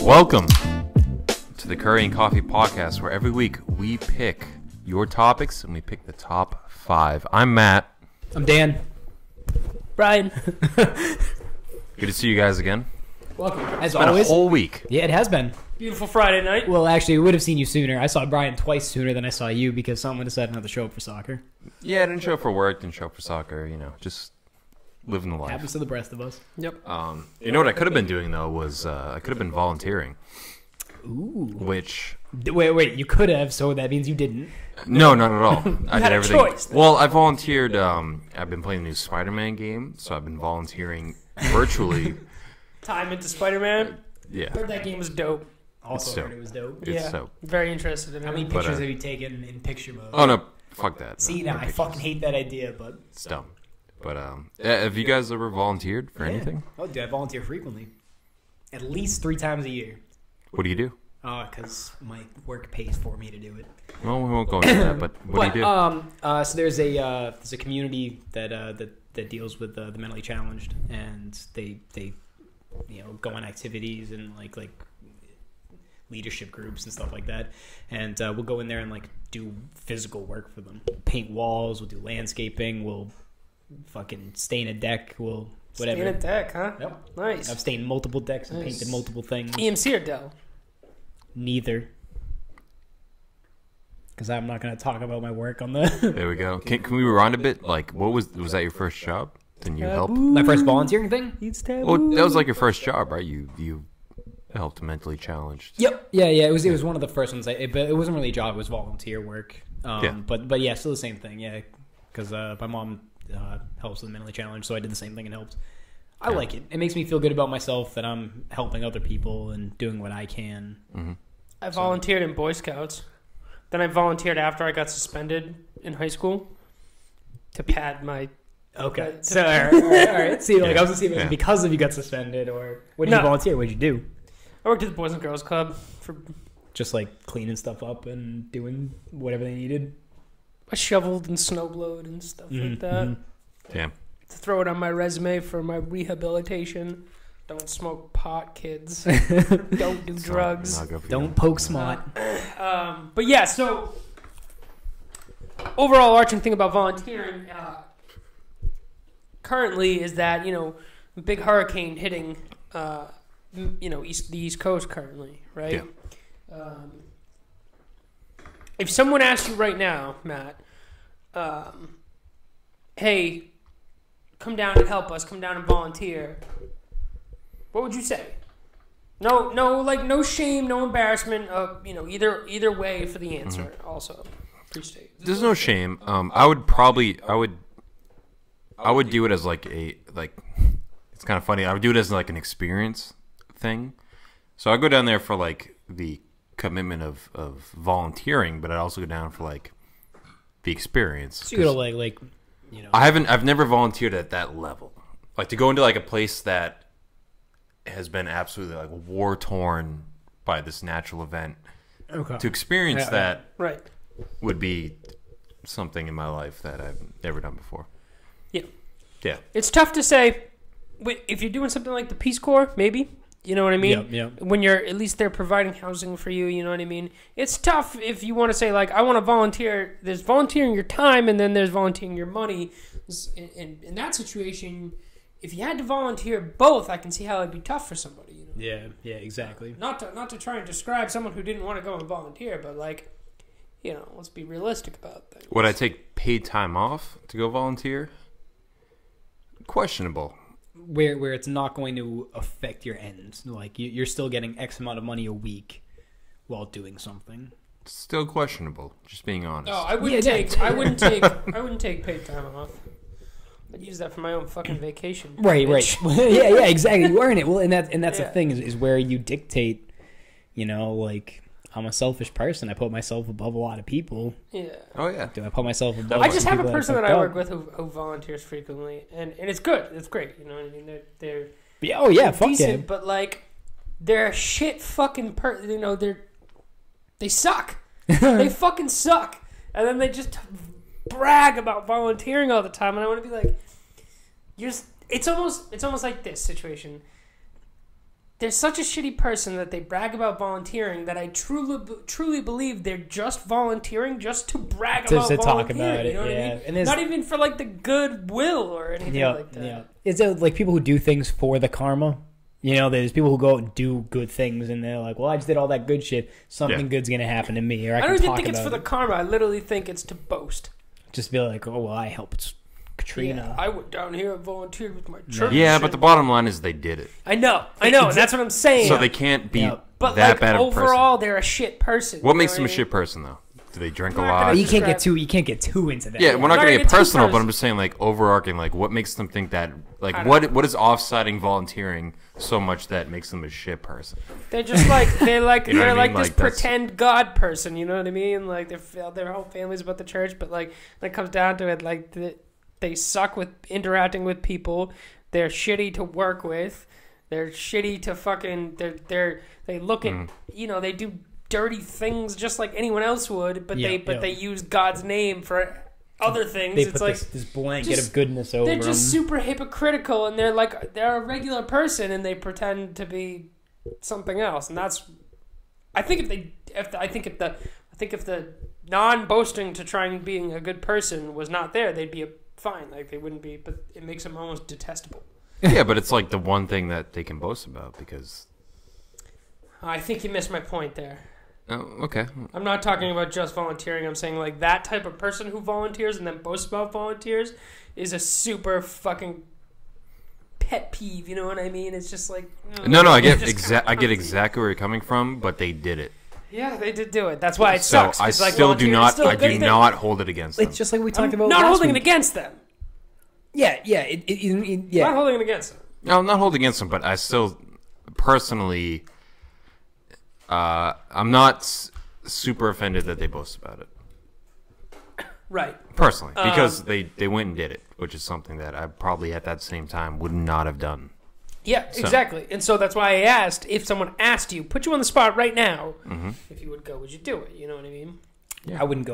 Welcome to the Curry and Coffee Podcast, where every week we pick your topics and we pick the top 5. I'm Matt. I'm Dan. Brian. Good to see you guys again. Welcome. As It's been always. a whole week. Yeah, it has been. Beautiful Friday night. Well, actually, we would have seen you sooner. I saw Brian twice sooner than I saw you because someone decided not to show up for soccer. Yeah, I didn't show up for work, didn't show up for soccer, just living the life. Happens to the rest of us. Yep. You know what I could have been doing, though, was I could have been volunteering. Ooh. Which... Wait, you could have, so that means you didn't. No, not at all. I had did a everything. choice. Well, I volunteered. I've been playing the new Spider-Man game, so I've been volunteering virtually. Time into Spider-Man. Yeah, Heard that game was dope. Also dope. heard it was dope. it's yeah. so. Very interested in it. How many But, pictures have you taken in picture mode? Oh no, fuck that. See, No now I pictures. fucking hate that idea, but... It's dumb. But have you guys ever volunteered for anything? Oh, dude, I volunteer frequently. At least 3 times a year. What do you do? Because my work pays for me to do it. Well, we won't go into that. But what do you do? So there's a community that deals with the mentally challenged, and they go on activities and like leadership groups and stuff like that, and we'll go in there and do physical work for them. Paint walls, we'll do landscaping, we'll fucking stain a deck, we'll whatever. Stain a deck, huh? Yep. Nice. I've stained multiple decks and Nice. painted multiple things. EMC or Dell? Neither. Because I'm not going to talk about my work on the... There we go. Can we rewind a bit? Like, what was that your first job? Then you helped? my first volunteering thing? It's taboo. Well, that was like your first job, right? You helped mentally challenged. Yep. Yeah. It was one of the first ones. But it wasn't really a job. It was volunteer work. Yeah. But yeah, still the same thing. Yeah. Because my mom helps with the mentally challenged, so I did the same thing and helped. I like it. It makes me feel good about myself that I'm helping other people and doing what I can. Mm-hmm. I volunteered in Boy Scouts. Then I volunteered after I got suspended in high school to pad my... Okay. So, all right. See, I was going to see if it was Yeah. because of you got suspended or... What did No. you volunteer? What did you do? I worked at the Boys and Girls Club for... Just cleaning stuff up and doing whatever they needed? I shoveled and snowblowed and stuff like that. Damn. To throw it on my resume for my rehabilitation. Don't smoke pot, kids. Don't do drugs. Not good for you. Don't poke smart. But yeah, so overall arching thing about volunteering currently is that, a big hurricane hitting, the East Coast currently, right? Yeah. If someone asked you right now, Matt, hey, come down and help us, come down and volunteer, what would you say? No shame, no embarrassment. Either way for the answer. Also, appreciate. There's no shame. I would do it as it's kind of funny. I would do it as an experience thing. So I go down there for the commitment of volunteering, but I'd also go down for the experience. So you go to I've never volunteered at that level. To go into a place that has been absolutely war torn by this natural event. Okay. To experience that Right. would be something in my life that I've never done before. Yeah. Yeah. It's tough to say if you're doing something like the Peace Corps, maybe. You know what I mean? Yep. When you're at least they're providing housing for you, you know what I mean? It's tough if you want to say I want to volunteer. There's volunteering your time and then there's volunteering your money. In that situation, if you had to volunteer both, I can see how it'd be tough for somebody. Yeah, exactly. Not to try and describe someone who didn't want to go and volunteer, but let's be realistic about things. Would I take paid time off to go volunteer? Questionable. Where it's not going to affect your ends. You're still getting X amount of money a week while doing something. Still questionable. Just being honest. Oh, I wouldn't I wouldn't take paid time off. I'd use that for my own fucking vacation. Right. yeah, exactly. You earn it. Well, and that's the Yeah. thing is where you dictate. I'm a selfish person. I put myself above a lot of people. Yeah. Oh yeah. Do I put myself above? I just some have a people person are that I fucked work up? with who volunteers frequently, and it's good. It's great. You know what I mean? They're Oh yeah, fuck decent, yeah. but they're a shit fucking they suck. They fucking suck, and then they just brag about volunteering all the time, and I want to be like, it's almost like this situation. they're such a shitty person that they brag about volunteering that I truly believe they're just volunteering just to brag about to volunteering. talk about it, you know what I mean? And not even for like the goodwill or anything like that. Yeah. It's like people who do things for the karma. You know, there's people who go out and do good things, and they're like, "Well, I just did all that good shit. Something good's gonna happen to me." Or I don't even think it's for the karma. I literally think it's to boast. Just be like, "Oh, well, I helped Katrina. Yeah, I went down here and volunteered with my church." Yeah, but the bottom line is they did it. I know, and that's what I'm saying. So they can't be but that like, bad of a person. overall, they're a shit person. What makes them a shit person, though? Do they drink a Not lot? gonna- You can't get too into that. Yeah, we're not Not going to gonna get get too personal, but personal. I'm just saying, like, overarching, like, what makes them think that, like, I don't what is offsiding volunteering so much that makes them a shit person? They're just like they're like You know what I they're like mean? this Like, that's- pretend God person. You know what I mean? Like their whole family's about the church, but like when it comes down to it, like they suck with interacting with people. They're shitty to work with. They're shitty to fucking. They look at they do dirty things just like anyone else would, but they use God's name for other things. They It's put like this blanket just- of goodness over they're them. just super hypocritical, and they're a regular person, and they pretend to be something else, and that's. I think if the non-boasting to trying being a good person was not there, they'd be fine. Like they wouldn't be, but it makes them almost detestable. Yeah, but it's like the one thing that they can boast about because. I think you missed my point there. Oh, okay. I'm not talking about just volunteering. I'm saying like that type of person who volunteers and then boasts about volunteers is a super fucking pet peeve. You know what I mean? It's just like No, I they're get just I get kinda exactly where you're coming from, but they did it. Yeah, they did do it. That's why it So sucks. I 'cause, like, still do volunteering is not. still a I good do thing. not hold it against them. It's just like we talked about. Not last holding week. it against them. Yeah. Not holding it against them. No, I'm not holding against them, but I still personally, I'm not super offended that they boast about it. Right. Personally, because they went and did it, which is something that I probably at that same time would not have done. Yeah, exactly. And so that's why I asked, if someone asked you, put you on the spot right now, if you would go, would you do it? You know what I mean? I wouldn't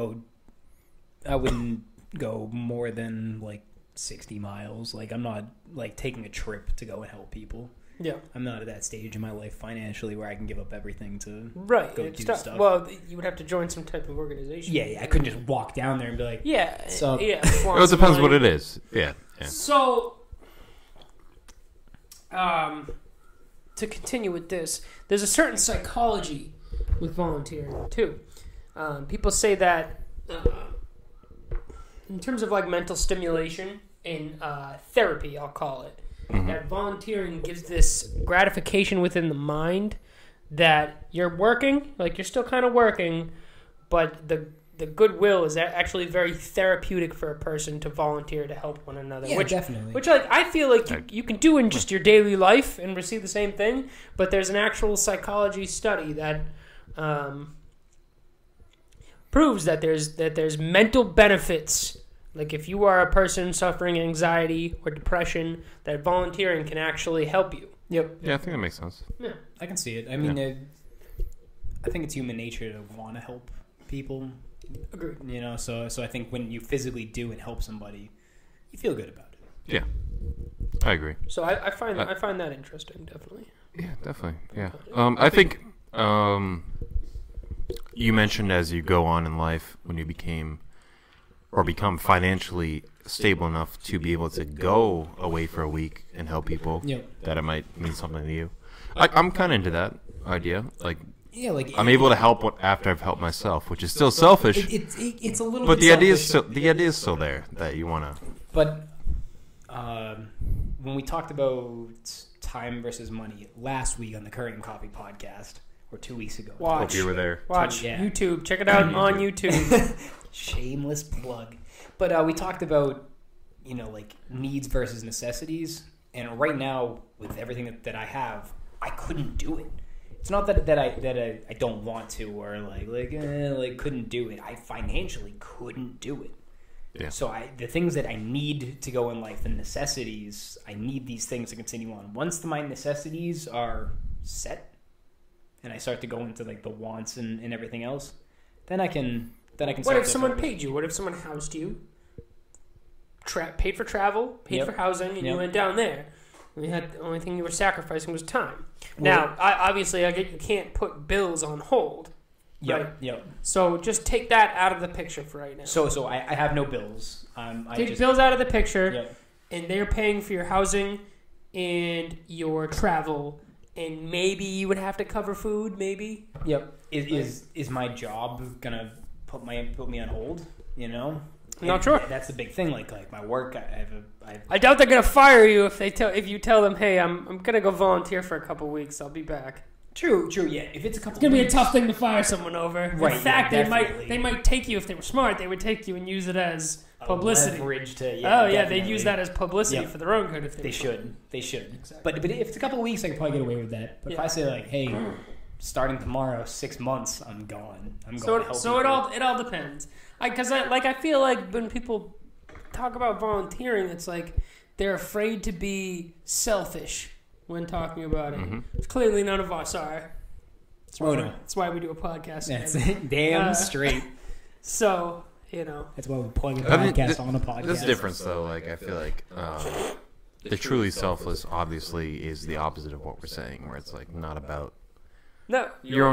go more than like 60 miles. Like I'm not like taking a trip to go and help people. Yeah. I'm not at that stage in my life financially where I can give up everything to go It's do tough. stuff. Well, you would have to join some type of organization. Yeah, I couldn't just walk down there and be like, Yeah. So- Well, it depends what it is. Yeah. So, to continue with this, there's a certain psychology with volunteering too. People say that in terms of like mental stimulation in therapy, I'll call it, that volunteering gives this gratification within the mind that you're working, like you're still kind of working, but the goodwill is actually very therapeutic for a person to volunteer to help one another. Yeah, definitely. Which like I feel like you can do in just your daily life and receive the same thing, but there's an actual psychology study that proves that there's mental benefits. Like if you are a person suffering anxiety or depression, that volunteering can actually help you. Yep. Yeah, I think that makes sense. Yeah. I can see it. I mean, I think it's human nature to want to help people. Agreed. You know, so I think when you physically do and help somebody, you feel good about it. Yeah, I agree. So I find that interesting, definitely. Yeah, definitely. Yeah. I think you mentioned as you go on in life when you become financially stable enough to be able to go away for a week and help people, that it might mean something to you. I'm kind of into that idea. Like, yeah, like I'm able to help after I've helped myself, which is still selfish. It's a little. But bit the idea is still there that you want to. But when we talked about time versus money last week on the Curry and Coffee podcast, or 2 weeks ago, Watch. Hope you were there. Watch Yeah. YouTube. Check it out on YouTube. shameless plug. But we talked about like needs versus necessities, and right now with everything that I have, I couldn't do it. It's not that I don't want to or like couldn't do it. I financially couldn't do it. Yeah. So the things that I need to go in life, the necessities, I need these things to continue on. Once my necessities are set, and I start to go into like the wants and everything else, then I can. What if someone paid you? What if someone housed you? Paid for travel, paid for housing, and you went down there. The only thing you were sacrificing was time. Now, obviously, I get you can't put bills on hold. Right? Yep. So just take that out of the picture for right now. So I have no bills. Take bills out of the picture, Yep. and they're paying for your housing and your travel, and maybe you would have to cover food, maybe. Yep. Is my job gonna put me on hold? You know, I'm not sure. That's the big thing. Like my work, I doubt they're gonna fire you if you tell them, hey, I'm gonna go volunteer for a couple weeks. I'll be back. True. Yeah. If it's a couple, It's gonna be a tough thing to fire someone over. Right, In fact, definitely. they might take you if they were smart. They would take you and use it as publicity. Leverage to, They'd use that as publicity Yep. for their own good if they They should. Exactly. But if it's a couple of weeks, I can probably get away with that. But if I say like, hey, starting tomorrow, 6 months, I'm gone. So it all depends. I feel like when people talk about volunteering, it's like they're afraid to be selfish when talking about it. Mm-hmm. Clearly, none of us are. No. That's why we do a podcast. That's together. damn straight. So, you know. That's why we plug a I mean, podcast on a podcast. There's a difference, though. Like, I feel like the truly selfless, obviously, is the opposite of what we're saying, where it's like not about No. your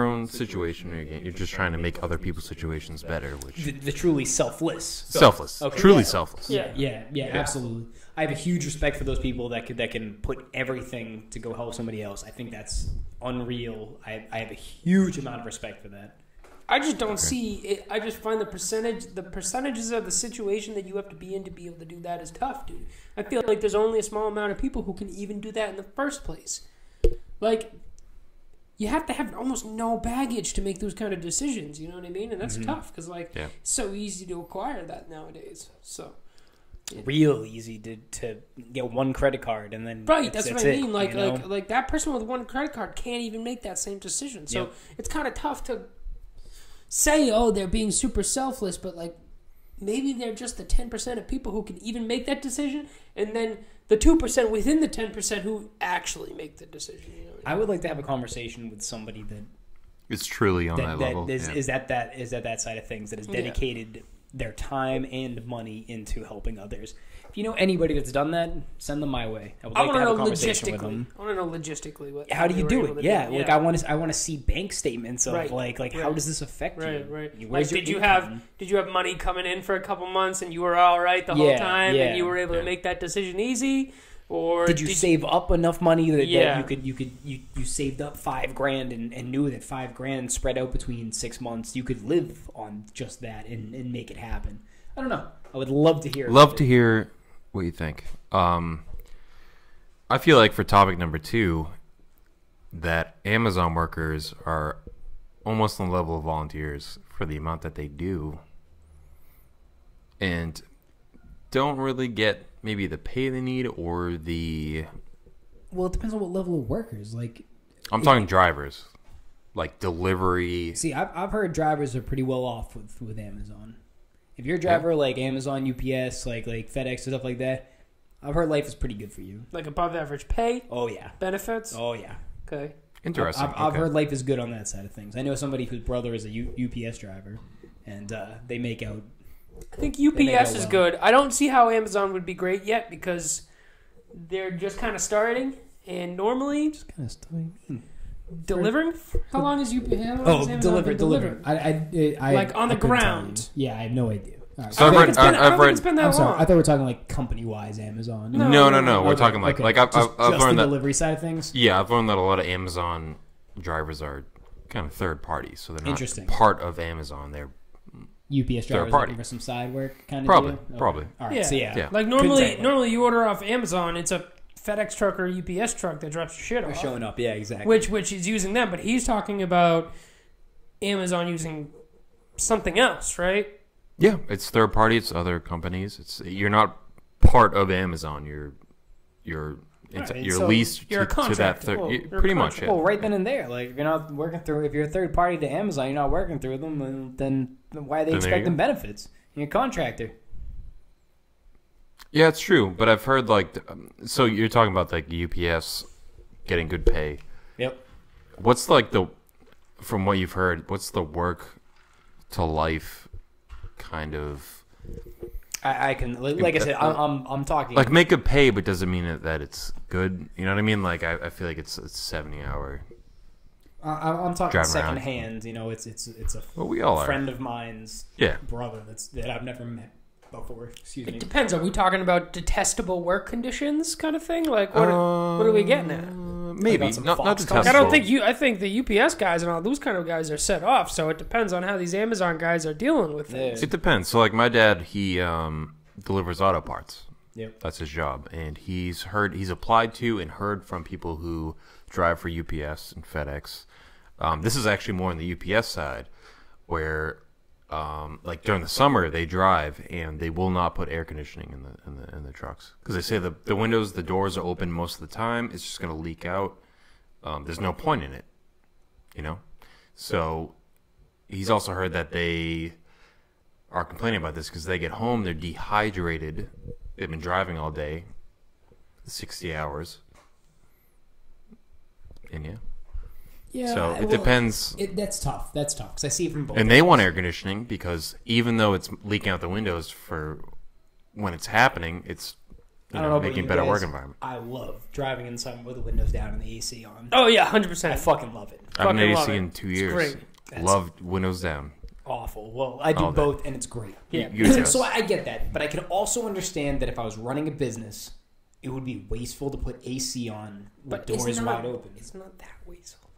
own situation. You're just trying to make other people's situations better, which The truly selfless. selfless, Okay. truly Yeah. selfless. Yeah. Yeah, absolutely. I have a huge respect for those people that can put everything to go help somebody else. I think that's unreal. I have a huge amount of respect for that. I just don't see it. I just find the percentages of the situation that you have to be in to be able to do that is tough, dude. I feel like there's only a small amount of people who can even do that in the first place. Like, you have to have almost no baggage to make those kind of decisions, you know what I mean? And that's tough because, like, Yeah. it's so easy to acquire that nowadays. So, Real easy to get one credit card and then right, that's what I mean. it, Like, you know? like that person with one credit card can't even make that same decision. So Yep. it's kind of tough to say, oh, they're being super selfless, but like maybe they're just the 10% of people who can even make that decision, and then the 2% within the 10% who actually make the decision. You know what I I mean? would like to have a conversation with somebody that It's truly on that level. is, yeah. is at that side of things that has dedicated their time and money into helping others. If you know anybody that's done that, send them my way. I would I like want to to have know a conversation with logistically. them. I want to know logistically what. How do they you were do able it? to Yeah, like I want to see bank statements of Right. like how Right. does this affect you? Right. Where's Like, your did income? you have money coming in for a couple months and you were all right the whole Yeah, time yeah, and you were able to make that decision easy, or Did you save up enough money that Yeah. you saved up $5,000 and knew that $5,000 spread out between 6 months you could live on just that and make it happen? I don't know. I would love to hear. Love to hear what you think. I feel like for topic number 2, that Amazon workers are almost on the level of volunteers for the amount that they do, and don't really get maybe the pay they need or the. Well, it depends on what level of workers. Like, I'm talking drivers, like delivery. see, I've heard drivers are pretty well off with Amazon. If you're a driver like Amazon, UPS, like FedEx, stuff like that, I've heard life is pretty good for you. like above average pay, Oh yeah. benefits? Oh yeah. Okay. Interesting. I've okay. heard life is good on that side of things. I know somebody whose brother is a UPS driver, and they make out. I think make UPS it is well. good. I don't see how Amazon would be great yet because they're just kind of starting, and normally Kind of stuff. delivering. How long is UPS? How long has Amazon been deliver. I Like, on the I couldn't tell ground. you. Yeah, I have no idea. All right. So I I've don't read. think it's been- I don't I've think it's read. been that I'm sorry. long. I thought we were talking like company-wise Amazon. No. We're Okay, talking like okay. like I've just learned the that. delivery side of things. Yeah, I've learned that a lot of Amazon drivers are kind of third parties, so they're not Interesting. part of Amazon. They're UPS drivers party. looking for some side work kind of Probably, deal? Okay. probably. All right, Yeah. so yeah. Like Couldn't normally, say. normally you order off Amazon, it's a FedEx truck or UPS truck that drops your shit They're off, showing up. Yeah, exactly. which is using them. But he's talking about Amazon using something else, right? Yeah, it's third party. It's other companies. You're not part of Amazon. You're Right, you're so leased you're a to that contractor. third. Well, you- you're a pretty much, contractor. yeah. Well, right then and there, like if you're not working through, if you're a third party to Amazon, you're not working through them, then why are they Then there you expecting go. benefits? You're a contractor. Yeah, it's true. But I've heard like, so you're talking about like UPS getting good pay. Yep. What's like from what you've heard, what's the work to life kind of I can, like I said, I'm talking. Like, make it pay, but doesn't mean that it's good. You know what I mean? Like, I feel like it's 70-hour. I'm talking driving around. secondhand. You know, it's a Well, we all are. friend of mine's Yeah. brother that I've never met before. Excuse me. It depends. Are we talking about detestable work conditions kind of thing? Like, what are we getting at? Maybe. About some Not Fox detestable. I don't think I think the UPS guys and all those kind of guys are set off. So it depends on how these Amazon guys are dealing with things. It depends. So, like, my dad, he delivers auto parts. Yep. That's his job. And he's applied to and heard from people who drive for UPS and FedEx. This is actually more on the UPS side, where, like, during the summer they drive and they will not put air conditioning in the trucks because they say the windows, the doors are open most of the time. It's just going to leak out. There's no point in it, you know. So he's also heard that they are complaining about this because they get home, they're dehydrated. They've been driving all day, 60 hours, and yeah. Yeah. So it depends. That's tough. That's tough because I see it from both. And they want air conditioning because even though it's leaking out the windows for when it's happening, it's I don't know, making but better you work guys, environment. I love driving in summer with the windows down and the AC on. Oh yeah, I 100%. fucking love it. I've been fucking love AC it. in 2 It's years. great. Loved windows down. Awful. Well, I do All day. both, and it's great. Yeah. You adjust. So I get that, but I can also understand that if I was running a business, it would be wasteful to put AC on with doors wide open. It's not that wasteful.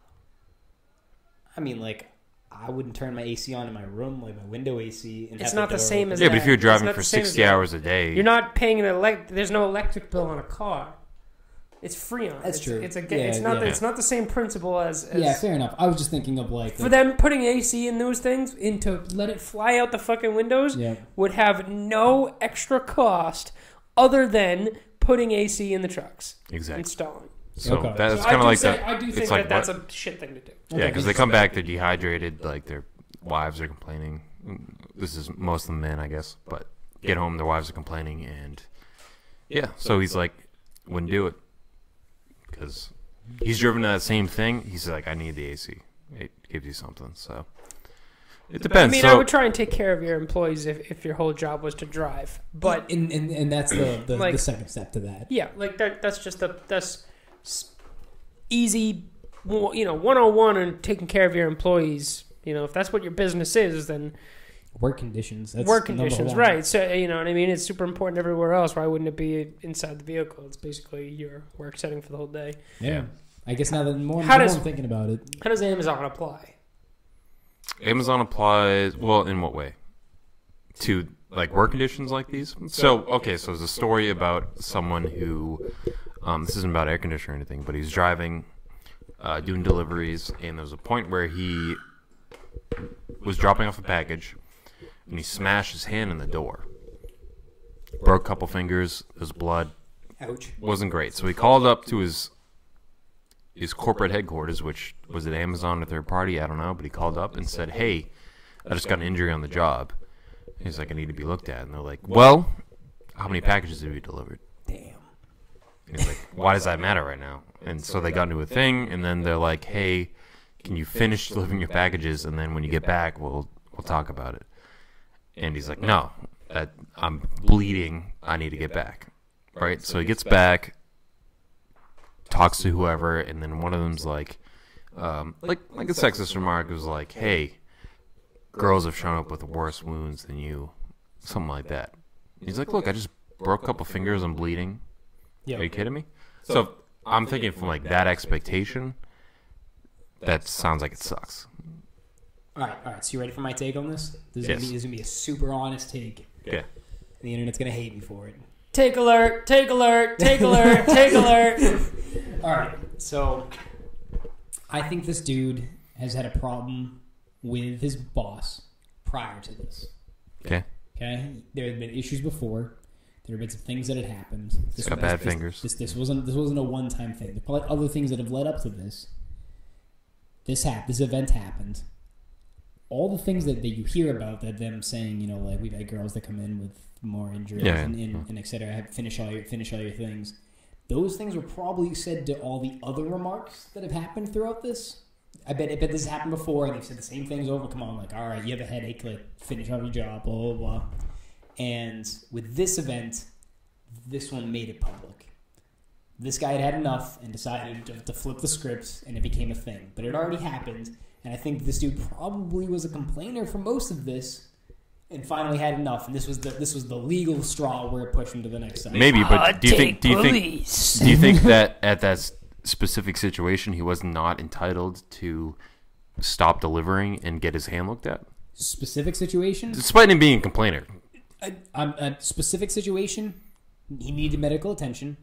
I mean, like, I wouldn't turn my AC on in my room, like my window AC. And It's have not the door same open. as Yeah, but if you're It's driving not for the same as 60 that. hours a day, You're not paying there's no electric bill on a car. It's Freon. That's It's, true. It's Yeah. It's not the same principle as Yeah, fair enough. I was just thinking of like for them putting AC in those things into let it fly out the fucking windows Yeah. would have no extra cost other than putting AC in the trucks. exactly. Installing. So Okay. that's So kind of like say, that. I do think It's that like that's what? a shit thing to do. Yeah, because they come back, they're dehydrated, like their wives are complaining. This is most of the men, I guess, but get home, their wives are complaining, and yeah. So he's like, wouldn't do it because he's driven that same thing. He's like, I need the AC. It gives you something. So it I depends. mean, So I would try and take care of your employees if your whole job was to drive. But and that's the Like- second step to that. yeah, like that's just that's easy, one-on-one and taking care of your employees. You know, if that's what your business is, then Work conditions. That's work number conditions, one. right? So you know what I mean. It's super important everywhere else. Why wouldn't it be inside the vehicle? It's basically your work setting for the whole day. Yeah. I guess now that more How and does- more I'm thinking about it, How does Amazon apply? Amazon applies well in what way? To like work conditions like these? So okay, so there's a story about someone who this isn't about air conditioner or anything, but he's driving, doing deliveries, and there was a point where he was dropping off a package and he smashed his hand in the door. Broke a couple fingers, there's blood. Ouch. Wasn't great. So he called up to his corporate headquarters, which was at Amazon or third party, I don't know, but he called up and said, "Hey, I just got an injury on the job." He's like, "I need to be looked at." And they're like, "Well, how many packages have you delivered?" Damn. And he's like, "Why does that matter right now?" And so they got into a thing, and then they're like, "Hey, can you finish delivering your packages, and then when you get back, we'll talk about it." And he's like, "No, I'm bleeding. I need to get back." Right? So he gets back, talks to whoever, and then one of them's like a sexist remark was like, "Hey, girls have shown up with worse wounds than you," something like that. He's like, "Look, I just broke a couple fingers. I'm bleeding. Yeah. Are you kidding me?" So I'm thinking from like that expectation, that sounds like it sucks. All right. So you ready for my take on this? This is Yes. gonna be a super honest take. Yeah. And the internet's gonna hate me for it. Take alert! Take alert! Take alert! Take alert! all right. So I think this dude has had a problem with his boss prior to this. Okay. Okay, there had been issues before. There have been some things that had happened. He's got bad fingers. This wasn't a one-time thing. There's probably other things that have led up to this. This event happened. All the things that you hear about that them saying, like we've had girls that come in with more injuries and et cetera. Finish all your things. Those things were probably said to all the other remarks that have happened throughout this. I bet this has happened before, and they've said the same things over. Come on, like, all right, you have a headache, like, finish off your job, blah, blah, blah. And with this event, this one made it public. This guy had had enough and decided to flip the script, and it became a thing. But it already happened, and I think this dude probably was a complainer for most of this, and finally had enough. And this was the legal straw where it pushed him to the next side. Maybe, but do you think that at that specific situation he was not entitled to stop delivering and get his hand looked at? Specific situation? Despite him being a complainer. A specific situation, he needed medical attention,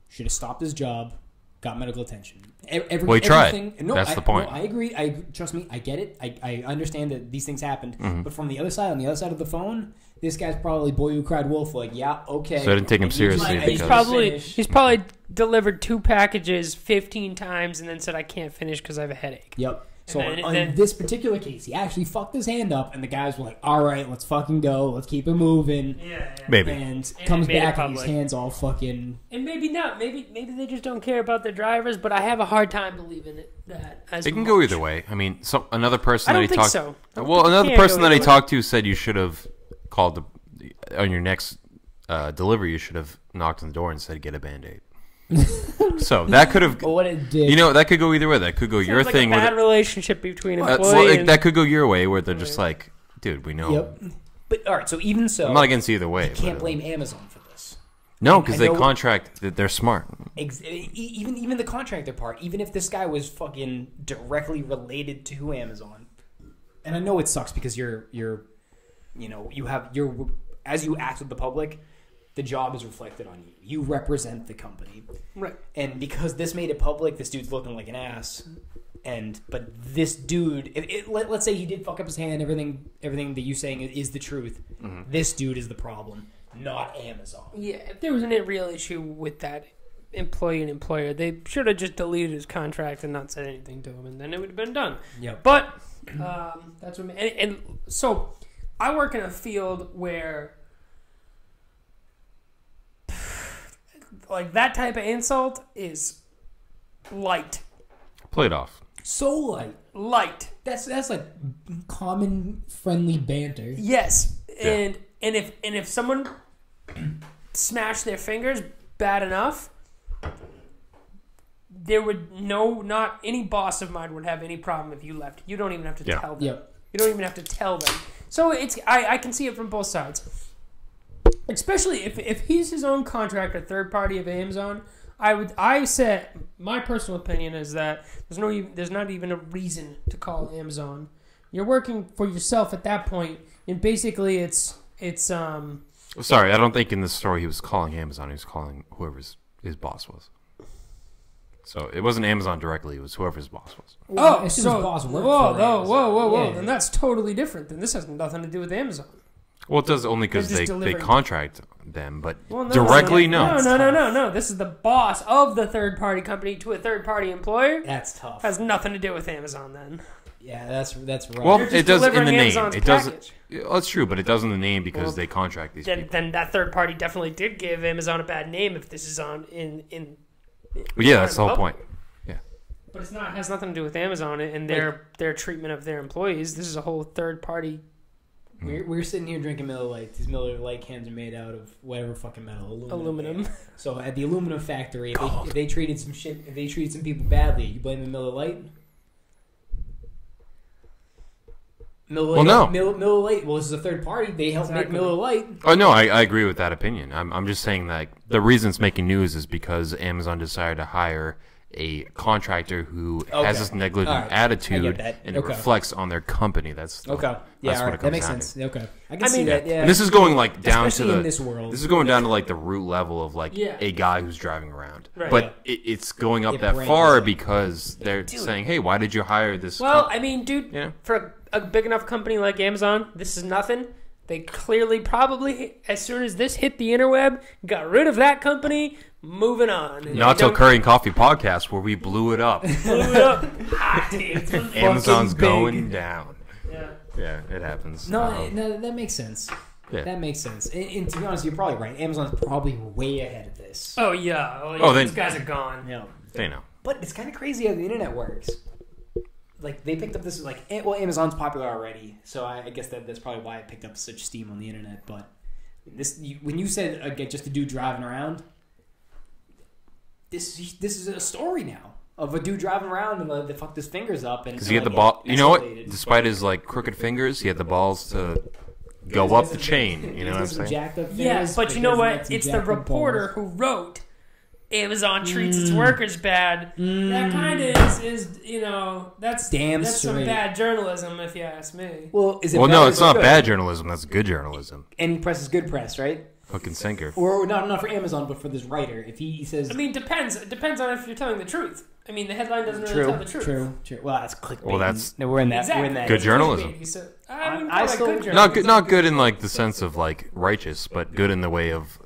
should have stopped his job, got medical attention. Well, he tried. That's the point. No, I agree. Trust me, I get it. I understand that these things happened. But from the other side, on the other side of the phone, this guy's probably boy who cried wolf. Like, yeah, okay. So I didn't take him seriously. He's probably delivered 2 packages 15 times and then said, I can't finish because I have a headache. Yep. So in this particular case, he actually fucked his hand up, and the guys were like, all right, let's fucking go. Let's keep it moving. Yeah. Maybe. And comes back and his hand's all fucking... And maybe not. Maybe they just don't care about their drivers, but I have a hard time believing that. It can go either way. I mean, another person I that don't he think talked so. Well, another person that he talked to said you should have called on your next delivery, you should have knocked on the door and said, get a Band-Aid. So that could have, what it did. you know, that could go either way. That could go your like thing. A bad relationship between employees. Well, that could go your way, where they're just like, dude, we know. Yep. But all right, so even so, I'm not against either way. you can't blame Amazon for this. No, because they I know- contract. They're smart. Even the contractor part, even if this guy was fucking directly related to Amazon, and I know it sucks because you're as you act with the public, the job is reflected on you. You represent the company, Right. and because this made it public, this dude's looking like an ass. But this dude, let's say he did fuck up his hand, everything that you're saying is the truth. Mm-hmm. This dude is the problem, not Amazon. Yeah, if there was a real issue with that employee and employer, they should have just deleted his contract and not said anything to him, and then it would have been done. Yep. But that's what. And so, I work in a field where, like, that type of insult is light. Play it off. So Light. that's like common friendly banter. Yes. Yeah. And if someone smashed their fingers bad enough, there would not any boss of mine would have any problem if you left. You don't even have to tell them. Yep. You don't even have to tell them. So I can see it from both sides. Especially if he's his own contractor, third party of Amazon, I said my personal opinion is that there's not even a reason to call Amazon. You're working for yourself at that point, and basically it's Sorry, I don't think in this story he was calling Amazon. He was calling whoever his boss was. So it wasn't Amazon directly. It was whoever his boss was. Well, as soon as boss worked for Amazon. Whoa. Yeah. Then that's totally different. Then this has nothing to do with Amazon. Well, it does only because They're they just delivering. contract them, but Well, directly, no. No. This is the boss of the third party company to a third party employer. That's tough. Has nothing to do with Amazon then. Yeah, that's right. Well, You're just it does in the delivering name. Amazon's It doesn't. package. Well, that's true, but it does in the name because Well, they contract these people. Then that third party definitely did give Amazon a bad name if this is on in. Well, yeah, that's the whole point. But it's not. It has nothing to do with Amazon and their treatment of their employees. This is a whole third party. We're sitting here drinking Miller Lite. These Miller Lite cans are made out of whatever fucking metal, Aluminum. So at the aluminum factory, if they treated some people badly, you blame the Miller Lite. Miller Lite, Miller Lite. Well, this is a third party. They help make Miller Lite. Oh no, I agree with that opinion. I'm just saying that the reason it's making news is because Amazon decided to hire a contractor who has this negligent attitude, and it reflects on their company. That's Yeah, what it that comes makes down sense. to. Okay, I can see that. Yeah, And this is going like down Especially to the in this world. This is going down to like the root level of like Yeah. a guy who's driving around. Right. But it's going up It that branches far out. because they're saying, "Hey, why did you hire this?" Well, I mean, dude, Yeah. for a big enough company like Amazon, this is nothing. They clearly probably, as soon as this hit the interweb, got rid of that company, moving on. And Not they till don't- Curry and Coffee podcast where we blew it up. blew it up. Hot, dude. It's Amazon's fucking going down. Yeah. Yeah, it happens. no, that makes sense. Yeah. That makes sense. And to be honest, you're probably right. Amazon's probably way ahead of this. Oh yeah. Oh, then- these guys are gone. Yeah. They know. But it's kind of crazy how the internet works. Like, they picked up this, Amazon's popular already, so I guess that's probably why it picked up such steam on the internet. But When you said just a dude driving around, this is a story now of a dude driving around and they fucked his fingers up and Because he had the ball. You know what? Despite his like crooked fingers, he had the balls to go up the chain. You know what I'm saying? Yeah, but you know what? It's the reporter who wrote Amazon treats its workers bad. That kind of is that's some bad journalism, if you ask me. Well, is it? Well, no, it's not bad journalism. That's good journalism. Any press is good press, right? Hook and sinker. Or not for Amazon, but for this writer. If he says, I mean, depends. It depends on if you're telling the truth. I mean, the headline doesn't really tell the truth. True. Well, that's clickbait. Well, that's we're in that. Exactly. We're in that. good journalism. So, I still good journalism. Not good in like the sense of like righteous, but good in the way of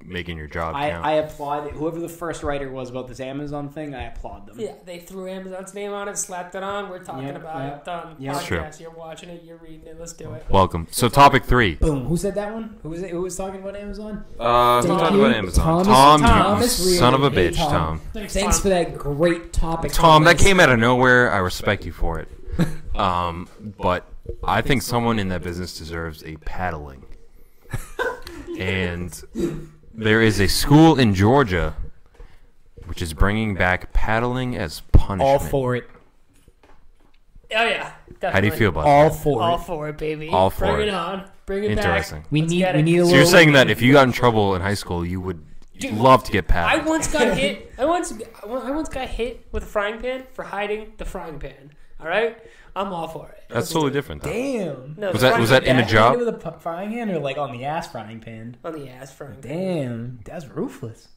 making your job count. I applaud whoever the first writer was about this Amazon thing. I applaud them. Yeah, they threw Amazon's name on it, slapped it on. We're talking about it. Done. Yep. Podcast. You're watching it. You're reading it. Let's do it. Welcome. So topic 3. Boom. Who said that one? Who was it? Who was talking about Amazon? Who talked about Amazon? Tom, you son of a bitch, Tom. Thanks for that great topic. Tom, that came out of nowhere. I respect you for it. But I think someone in that business deserves a paddling. And there is a school in Georgia which is bringing back paddling as punishment. All for it. Oh yeah, definitely. How do you feel about All that? for All it. for it, baby. All for Bring it. it on. Bring it Interesting. back. We Let's need get a it. little. So you're saying that if you got in trouble in high school, you would love to get I paddled? once got hit. I once got hit with a frying pan for hiding the frying pan. All right, I'm all for it. That's totally different, though. Damn. No, Was the that frying in a pan job? With a frying pan or like on the ass frying pan? on the ass frying pan? Damn, that's ruthless.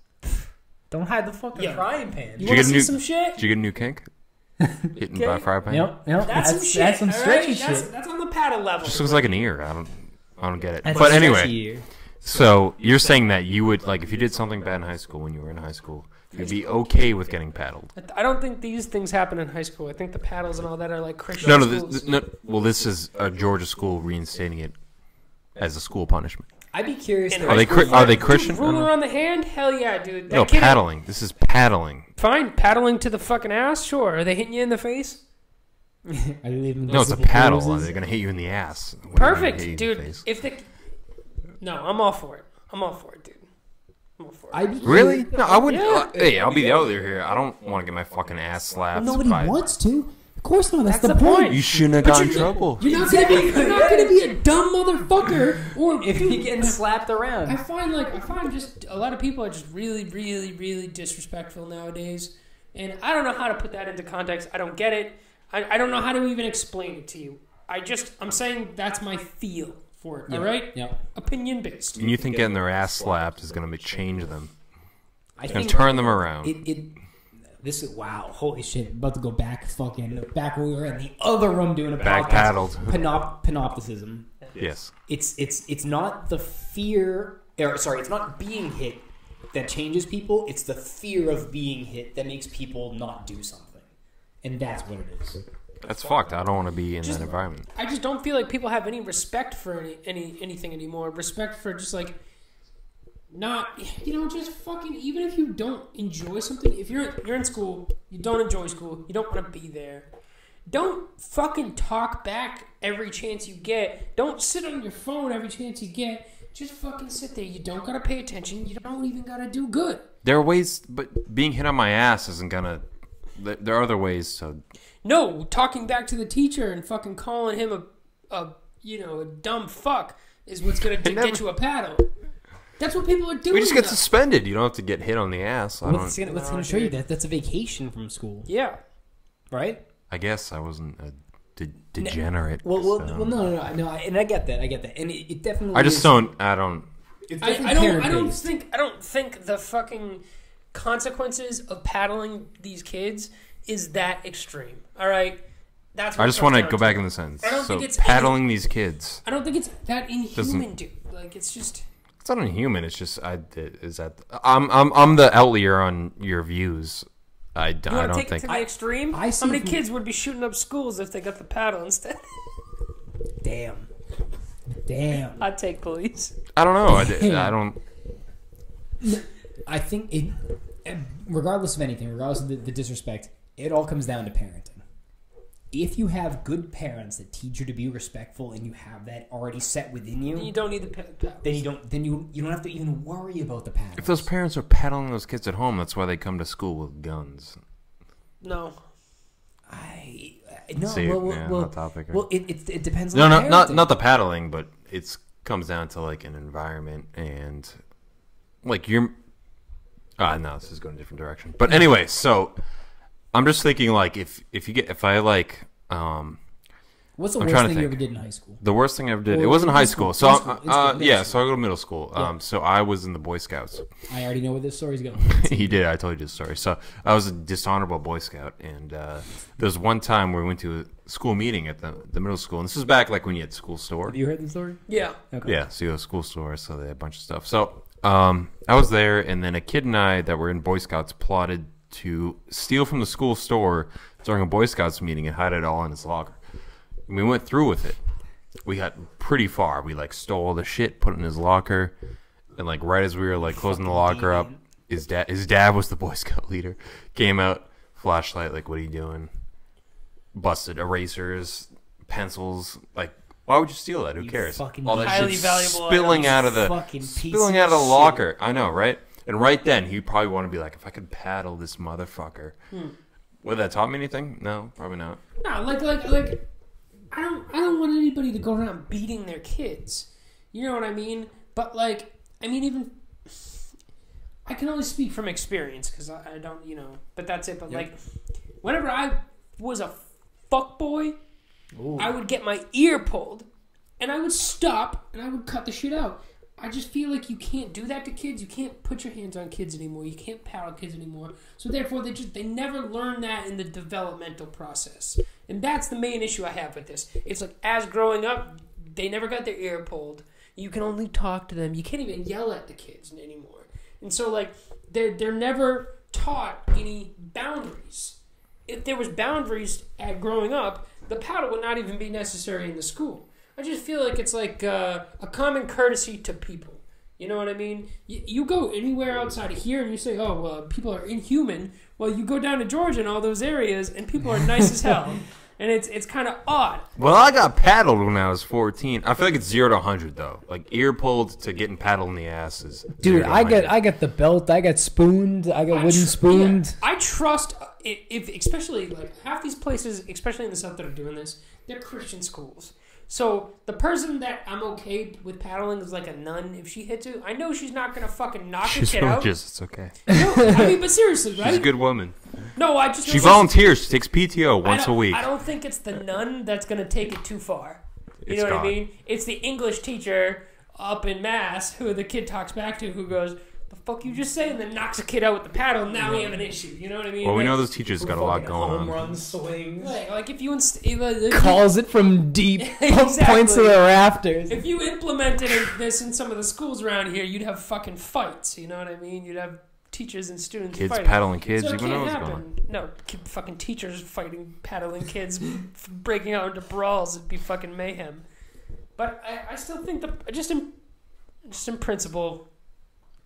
Don't hide the fucking Yeah. frying pan. You Did you want to get a see new- some shit? Did you get a new kink? Hitting by a fire pan? Yep. That's some shit. That's some all stretchy right? shit. That's on the paddle level. Just looks like an ear. I don't get it. That's But a anyway, stretchy ear. so you're saying that you would like if you did something bad in high school when you were in high school, you'd be okay with getting paddled. I don't think these things happen in high school. I think the paddles and all that are like Christian No, schools. well, this is a Georgia school reinstating it as a school punishment. I'd be curious. In to- high Are they school, are they dude, Christian? I don't ruler know. on the hand? Hell yeah, dude. That No, kid- paddling. This is paddling. Fine, paddling to the fucking ass. Sure. Are they hitting you in the face? Are they leaving No, it's a visible paddle. bruises? They're gonna hit you in the ass. When they're gonna hit Perfect, you in the dude. face. If the no, I'm all for it. I'm all for it, dude. I'm all for it. I'd be Really? No, I wouldn't. Yeah. Hey, I'll be the other here. I don't want to get my fucking ass slapped. Nobody by- wants to. Of course not. That's, That's the the point. point. You shouldn't have gotten in trouble. You're not gonna be a dumb motherfucker. Or if you're getting slapped around. I find just a lot of people are just really, really, really disrespectful nowadays, and I don't know how to put that into context. I don't get it. I don't know how to even explain it to you. I'm saying that's my feel for it. All right, opinion based. And you think getting their ass slapped is gonna change them I and think turn them around? this is wow. Holy shit! About to go back when we were in the other room doing a Back podcast. paddled. Panopticism. Yes. It's not the fear. It's not being hit that changes people. It's the fear of being hit that makes people not do something. And that's what it is. That's fucked. I don't want to be in that environment. I just don't feel like people have any respect for anything anymore. Respect for just like not just fucking even if you don't enjoy something, if you're in school, you don't enjoy school, you don't want to be there. Don't fucking talk back every chance you get. Don't sit on your phone every chance you get. Just fucking sit there. You don't gotta pay attention. You don't even gotta do good. There are ways, but being hit on my ass isn't gonna. There are other ways to. No, talking back to the teacher and fucking calling him a dumb fuck is what's gonna get you a paddle. That's what people are doing. We just get now. suspended. You don't have to get hit on the ass. What's gonna show you that? That's a vacation from school, Yeah. right? I guess I wasn't a degenerate. Well, so. no, and I get that, and it definitely. I just is, don't. I don't. It's I definitely don't parent-based. I don't think the fucking consequences of paddling these kids is that extreme. All right, that's. What I it just comes want to down go back in the sentence. I don't So think it's paddling these kids. I don't think it's that inhuman, Doesn't- dude. Like it's just. It's not inhuman. It's just I'm the outlier on your views. I You don't want to take it think. to the extreme? I How see many from- kids would be shooting up schools if they got the paddle instead? Damn. I'd take police. I don't know. I don't. I think regardless of anything, regardless of the disrespect, it all comes down to parenting. if you have good parents that teach you to be respectful and you have that already set within you, You don't need the paddles. then you don't have to even worry about the paddles. If those parents are paddling those kids at home, that's why they come to school with guns. No. No, See, well, yeah, well, not topic, right? well, it depends on No, the not parenting. not the paddling, but it comes down to like an environment and like you're. No, this is going a different direction. But anyway, so I'm just thinking like if I like What's the I'm worst trying to thing you think. ever did in high school? the worst thing I ever did, Or it wasn't high middle school. school, So middle school. It's middle so I go to middle school. Yeah. So I was in the Boy Scouts. I already know where this story's going. He did. I told you this story. So I was a dishonorable Boy Scout, and there was one time where we went to a school meeting at the middle school, and this was back like when you had school store. Have you heard the story? Yeah. Okay. Yeah, so you go to school store, so they had a bunch of stuff. So I was there, and then a kid and I that were in Boy Scouts plotted to steal from the school store during a Boy Scouts meeting and hide it all in his locker. And we went through with it. We got pretty far. We like stole the shit, put it in his locker, and like right as we were like closing the locker up, his dad was the Boy Scout leader. Came out, flashlight, like, what are you doing? Busted erasers, pencils, like. Why would you steal that? Who You cares? fucking All that highly shit valuable spilling items. out of the Fucking piece spilling of out of the shit. locker. I know, right? And right then, he'd probably want to be like, if I could paddle this motherfucker. Would that taught me anything? No, probably not. No, like I don't want anybody to go around beating their kids. You know what I mean? But like, I mean, even I can only speak from experience because I don't, you know. But that's it. But like, whenever I was a fuck boy, I would get my ear pulled, and I would stop and I would cut the shit out. I just feel like you can't do that to kids. You can't put your hands on kids anymore. You can't paddle kids anymore. So therefore, they never learn that in the developmental process. And that's the main issue I have with this. It's like, as growing up, they never got their ear pulled. You can only talk to them. You can't even yell at the kids anymore. And so, like, they're never taught any boundaries. If there was boundaries at growing up, the paddle would not even be necessary in the school. I just feel like it's like a common courtesy to people. You know what I mean? You go anywhere outside of here and you say, oh, well, people are inhuman. Well, you go down to Georgia and all those areas and people are nice as hell. And it's kind of odd. Well, I got paddled when I was 14. I feel like it's 0 to 100 though. Like ear pulled to getting paddled in the ass is 0 Dude, to I 100. got the belt. I got spooned. I got wooden spooned. Yeah, I trust, if especially like half these places, especially in the South that are doing this, they're Christian schools. So the person that I'm okay with paddling is like a nun. If she hits you, I know she's not gonna fucking knock She's a kid out. religious. It's okay. No, I mean, but seriously, right? She's a good woman. No, I just She volunteers. She takes PTO once a week. I don't think it's the nun that's gonna take it too far. You It's know what God. I mean? It's the English teacher up in Mass who the kid talks back to, who goes, "The fuck you just say?" and then knocks a kid out with the paddle. Now we have an issue. You know what I mean? Well, we Like- know those teachers got a lot going Home on. run swings. Like if you Calls it from deep. Exactly. Points to the rafters. if you implemented this in some of the schools around here, you'd have fucking fights. You know what I mean? You'd have teachers and students Kids fighting. paddling kids. So You it don't know can't what's going happen. No, fucking teachers fighting, paddling kids, breaking out into brawls. It'd be fucking mayhem. But I still think just in principle,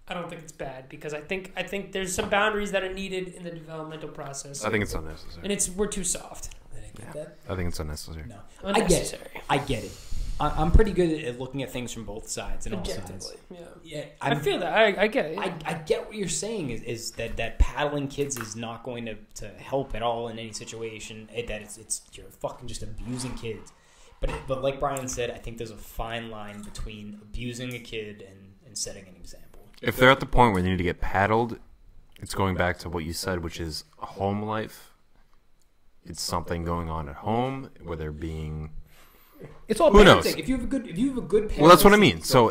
I don't think it's bad because I think there's some boundaries that are needed in the developmental process. I think it's unnecessary. and we're too soft. I didn't get that. I think it's unnecessary. No, Unnecessary. I get it. I'm pretty good at looking at things from both sides and all sides. Objectively, yeah. Yeah, I feel that. I get it. I get what you're saying is that paddling kids is not going to help at all in any situation. That it's you're fucking just abusing kids. But like Brian said, I think there's a fine line between abusing a kid and setting an example. If they're at the point where they need to get paddled, it's going back to what you said, which is home life. It's something going on at home where they're being. It's all Who parenting. knows? If you have a good parent, Well, that's what I mean. So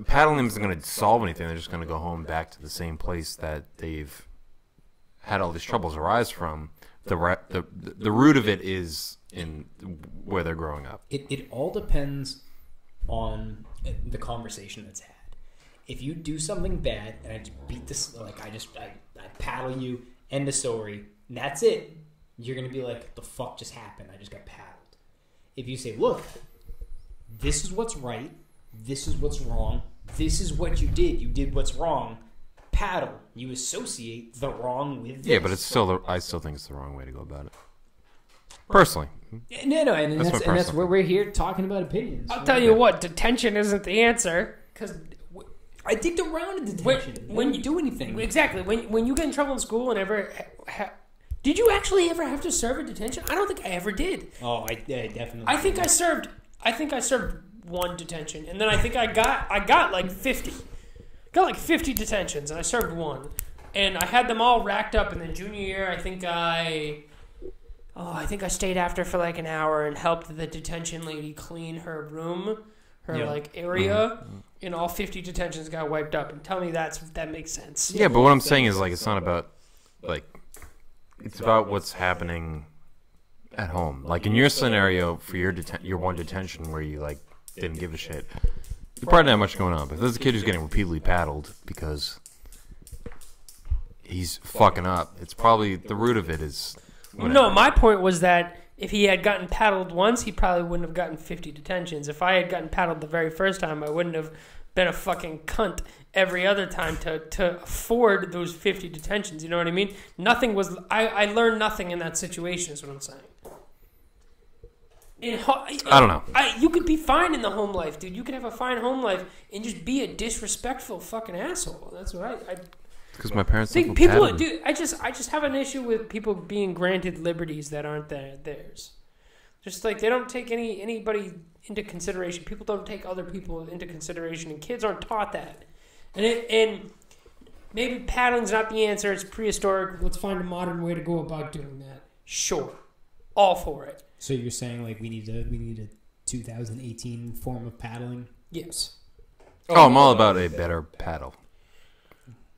paddling isn't going to solve anything. They're just going to go home back to the same place that they've had all these troubles arise from. The root of it is in where they're growing up. It all depends on the conversation that's had. If you do something bad and I just beat this, like I paddle you, end of story, and that's it, you're gonna be like, the fuck just happened? I just got paddled. If you say, look, this is what's right, this is what's wrong, this is what you did what's wrong, paddle. You associate the wrong with this. Yeah, but it's still. I still think it's the wrong way to go about it. Personally. No, and That's my that's personal where we're here talking about opinions. I'll tell you what, detention isn't the answer. Because I digged around in detention. When you do anything, exactly, when you get in trouble in school and ever... did you actually ever have to serve a detention? I don't think I ever did. oh, I definitely. I think I served one detention, and then I think I got like 50. Got like 50 detentions, and I served one. And I had them all racked up, and then junior year, I think I stayed after for like an hour and helped the detention lady clean her room, like area, and all 50 detentions got wiped up. And tell me that makes sense. Yeah, but what I'm saying is like it's not about like it's about what's happening at home. Like in your scenario for your one detention where you like didn't give a shit, you probably didn't have much going on. But if there's a kid who's getting repeatedly paddled because he's fucking up, it's probably the root of it is. Whatever. No, my point was that if he had gotten paddled once, he probably wouldn't have gotten 50 detentions. If I had gotten paddled the very first time, I wouldn't have been a fucking cunt every other time to afford those 50 detentions. You know what I mean? Nothing was... I learned nothing in that situation is what I'm saying. I don't know. You could be fine in the home life, dude. You could have a fine home life and just be a disrespectful fucking asshole. That's what I Because my parents think people do. I just have an issue with people being granted liberties that aren't theirs. Just like they don't take anybody into consideration. People don't take other people into consideration, and kids aren't taught that. And maybe paddling's not the answer. It's prehistoric. Let's find a modern way to go about doing that. Sure, all for it. So you're saying like we need a 2018 form of paddling? Yes. Oh, I'm all about a better paddle.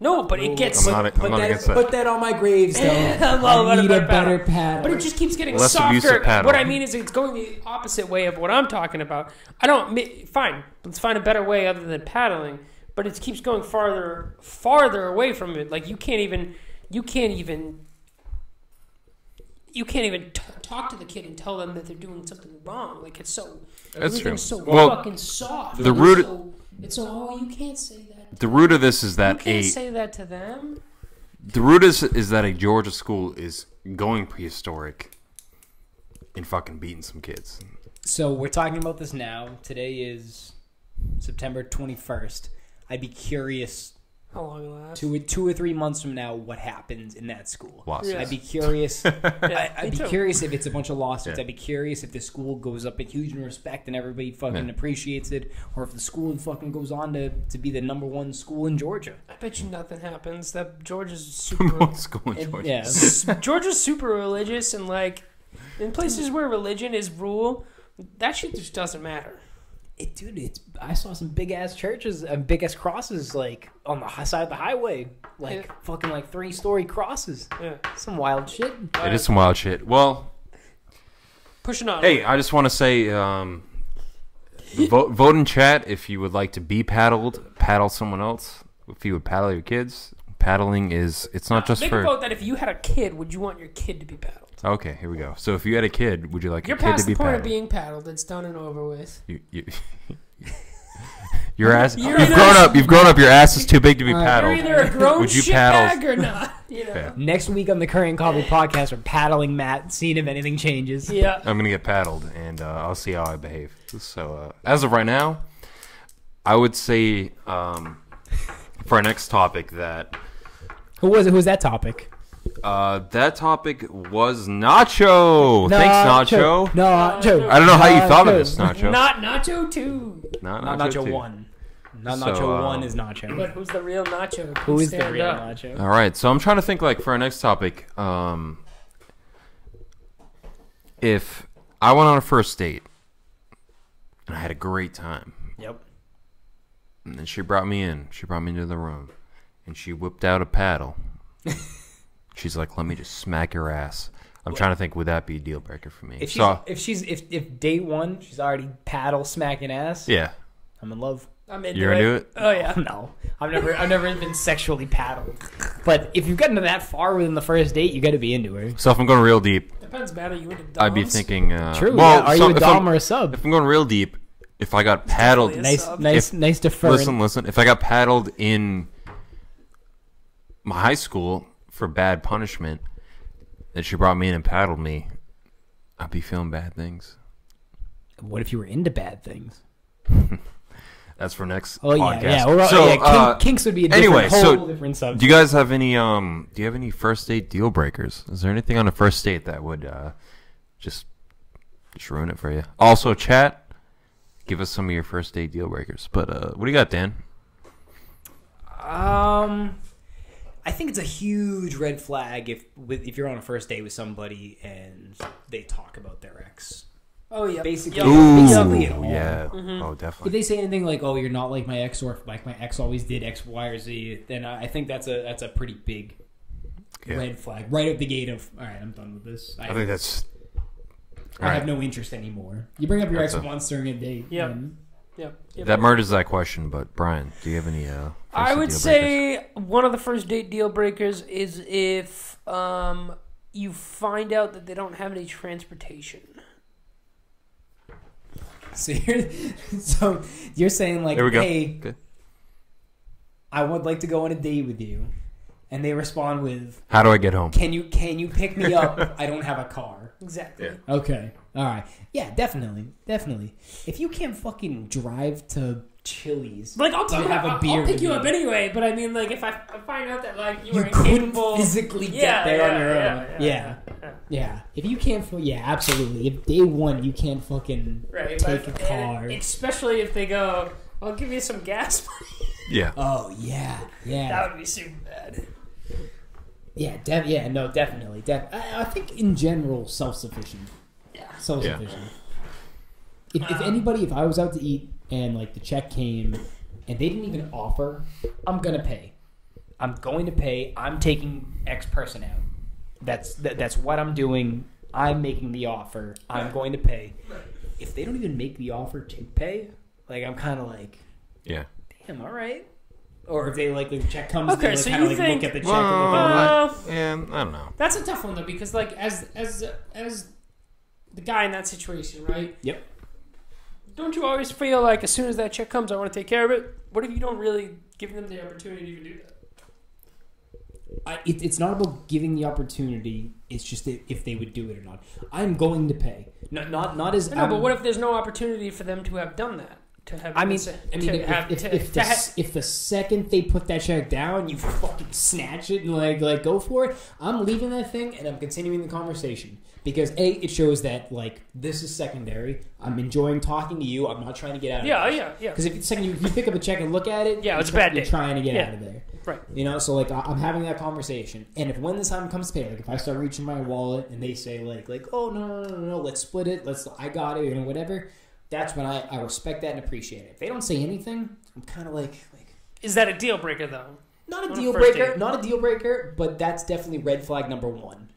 No, but it gets... I'm not against that. Put that on my gravestone. I need a better paddle. But it just keeps getting Less abusive softer. paddle. What I mean is it's going the opposite way of what I'm talking about. Fine, let's find a better way other than paddling, but it keeps going farther away from it. Like you can't even talk to the kid and tell them that they're doing something wrong. Like it's so... That's true. So Well, fucking soft. the root... It's so, oh, you can't say that. The root of this is that You can't say that to them. The root is that a Georgia school is going prehistoric and fucking beating some kids. So we're talking about this now. Today is September 21st. I'd be curious How long it lasts? 2 or 3 months from now what happens in that school. Lawsuits. Yeah. I'd be curious. I'd be too. curious if it's a bunch of lawsuits. Yeah. I'd be curious if the school goes up a huge in respect and everybody fucking appreciates it, or if the school fucking goes on to be the #1 school in Georgia. I bet you nothing happens. That Georgia's Number super. one school in Georgia. Yeah. Georgia's super religious, and like in places where religion is rule, that shit just doesn't matter. I saw some big ass churches and big ass crosses like on the side of the highway, like fucking like 3-story crosses. Yeah, Some wild shit. It is some wild shit. Well, pushing on. hey, I just want to say, vote in chat if you would like to be paddled, paddle someone else. If you would paddle your kids, paddling it's not just Think for. about that. If you had a kid, would you want your kid to be paddled? Okay, here we go. So if you had a kid, would you like You're your kid past to be the point paddled? of being paddled. It's done and over with. Your ass. You're You've either- grown up. You've grown up. Your ass is too big to be paddled. You're either a grown Would you shitbag paddle? or not. You know. Yeah. Next week on the Current Coffee Podcast, we're paddling Matt, seeing if anything changes. Yeah. I'm gonna get paddled, and I'll see how I behave. So as of right now, I would say for our next topic that Who was that topic? that topic was Nacho. Thanks, Nacho. Nacho. I don't know how you thought of this, Nacho. Not Nacho 2. Not Not Nacho Nacho too. 1. Not So, Nacho 1 is Nacho. But who's the real Nacho? Who is the Stand real up. Nacho? All right, so I'm trying to think like for our next topic, if I went on a first date and I had a great time, Yep. and then she brought me into the room, and she whipped out a paddle. She's like, "Let me just smack your ass." I'm trying to think, would that be a deal breaker for me? If So if day one she's already paddle smacking ass, yeah, I'm in love. I'm into you're it. into it. Oh yeah. No, I've never been sexually paddled. But if you've gotten to that far within the first date, you got to be into her. So if I'm going real deep, Depends, man. Are you into dogs? I'd be thinking. True. Well, yeah. Are so you a if dom I'm- or a sub? If I'm going real deep, if I got paddled, Definitely a sub. Nice deferment. listen. If I got paddled in my high school for bad punishment, and she brought me in and paddled me, I'll be feeling bad things. What if you were into bad things? That's for next Oh yeah, podcast. yeah. Well, So, yeah, kinks would be a different, anyway, so whole different subject. do you guys have any do you have any first date deal breakers? Is there anything on a first date that would just ruin it for you? Also, chat, give us some of your first date deal breakers. But what do you got, Dan? I think it's a huge red flag if you're on a first date with somebody and they talk about their ex. Oh yeah. Basically, Ooh, at all. yeah. Mm-hmm. Oh, If definitely. they say anything like, "Oh, you're not like my ex," or like my ex always did X, Y, or Z, then I think that's a pretty big Yeah. red flag right out the gate of, all right, I'm done with this. I think that's I have no interest anymore. You bring up your That's ex a- once during a date. Yep. and Yep. that murders that question. But Brian, do you have any? First I date would deal breakers? say one of the first date deal breakers is if you find out that they don't have any transportation. So you're saying like, There we go. hey, Okay. I would like to go on a date with you, and they respond with, How do I get home? can you pick me up? I don't have a car. Exactly. Yeah. Okay. All right. Yeah, definitely. If you can't fucking drive to Chili's, Like I'll to pick, have a beer I'll pick with you me, up anyway, but I mean, like if I find out that like you You were couldn't incapable, physically get Yeah, there on yeah, your yeah, own. yeah, Yeah. yeah. If you can't, yeah, absolutely. If day one you can't fucking right? take but- a car. especially if they go, "I'll give you some gas money." Yeah. Oh yeah, yeah. That would be super bad. Yeah, definitely. I think in general, self-sufficient. Yeah. Self-sufficient. If anybody, if I was out to eat and like the check came and they didn't even offer, I'm gonna pay. I'm going to pay. I'm taking X person out. That's what I'm doing. I'm making the offer. I'm going to pay. If they don't even make the offer to pay, like I'm kind of like, Yeah. damn, all right. Or if they like the check comes, Okay, they so kind of you like think- look at the check. Well, and Yeah, I don't know. That's a tough one though, because like as the guy in that situation, right? Yep. Don't you always feel like as soon as that check comes, I want to take care of it? What if you don't really give them the opportunity to even do that? it's not about giving the opportunity. It's just if they would do it or not. I'm going to pay. Not as. I know, but what if there's no opportunity for them to have done that? To have, I mean, to if, have, if, to, if, to ha- if the second they put that check down, you fucking snatch it and like go for it. I'm leaving that thing and I'm continuing the conversation because it shows that like this is secondary. I'm enjoying talking to you. I'm not trying to get out of yeah, this. yeah. Because if the second you pick up a check and look at it, Yeah, it's a you're bad day. trying to get Yeah. out of there. Right. You know, so like I'm having that conversation, and if when the time comes to pay, like if I start reaching my wallet and they say like oh no, let's split it, I got it, whatever. That's when I respect that and appreciate it. If they don't say anything, I'm kind of like Is that a deal breaker though? not a On a deal first breaker, date. not a deal breaker, but that's definitely red flag number one.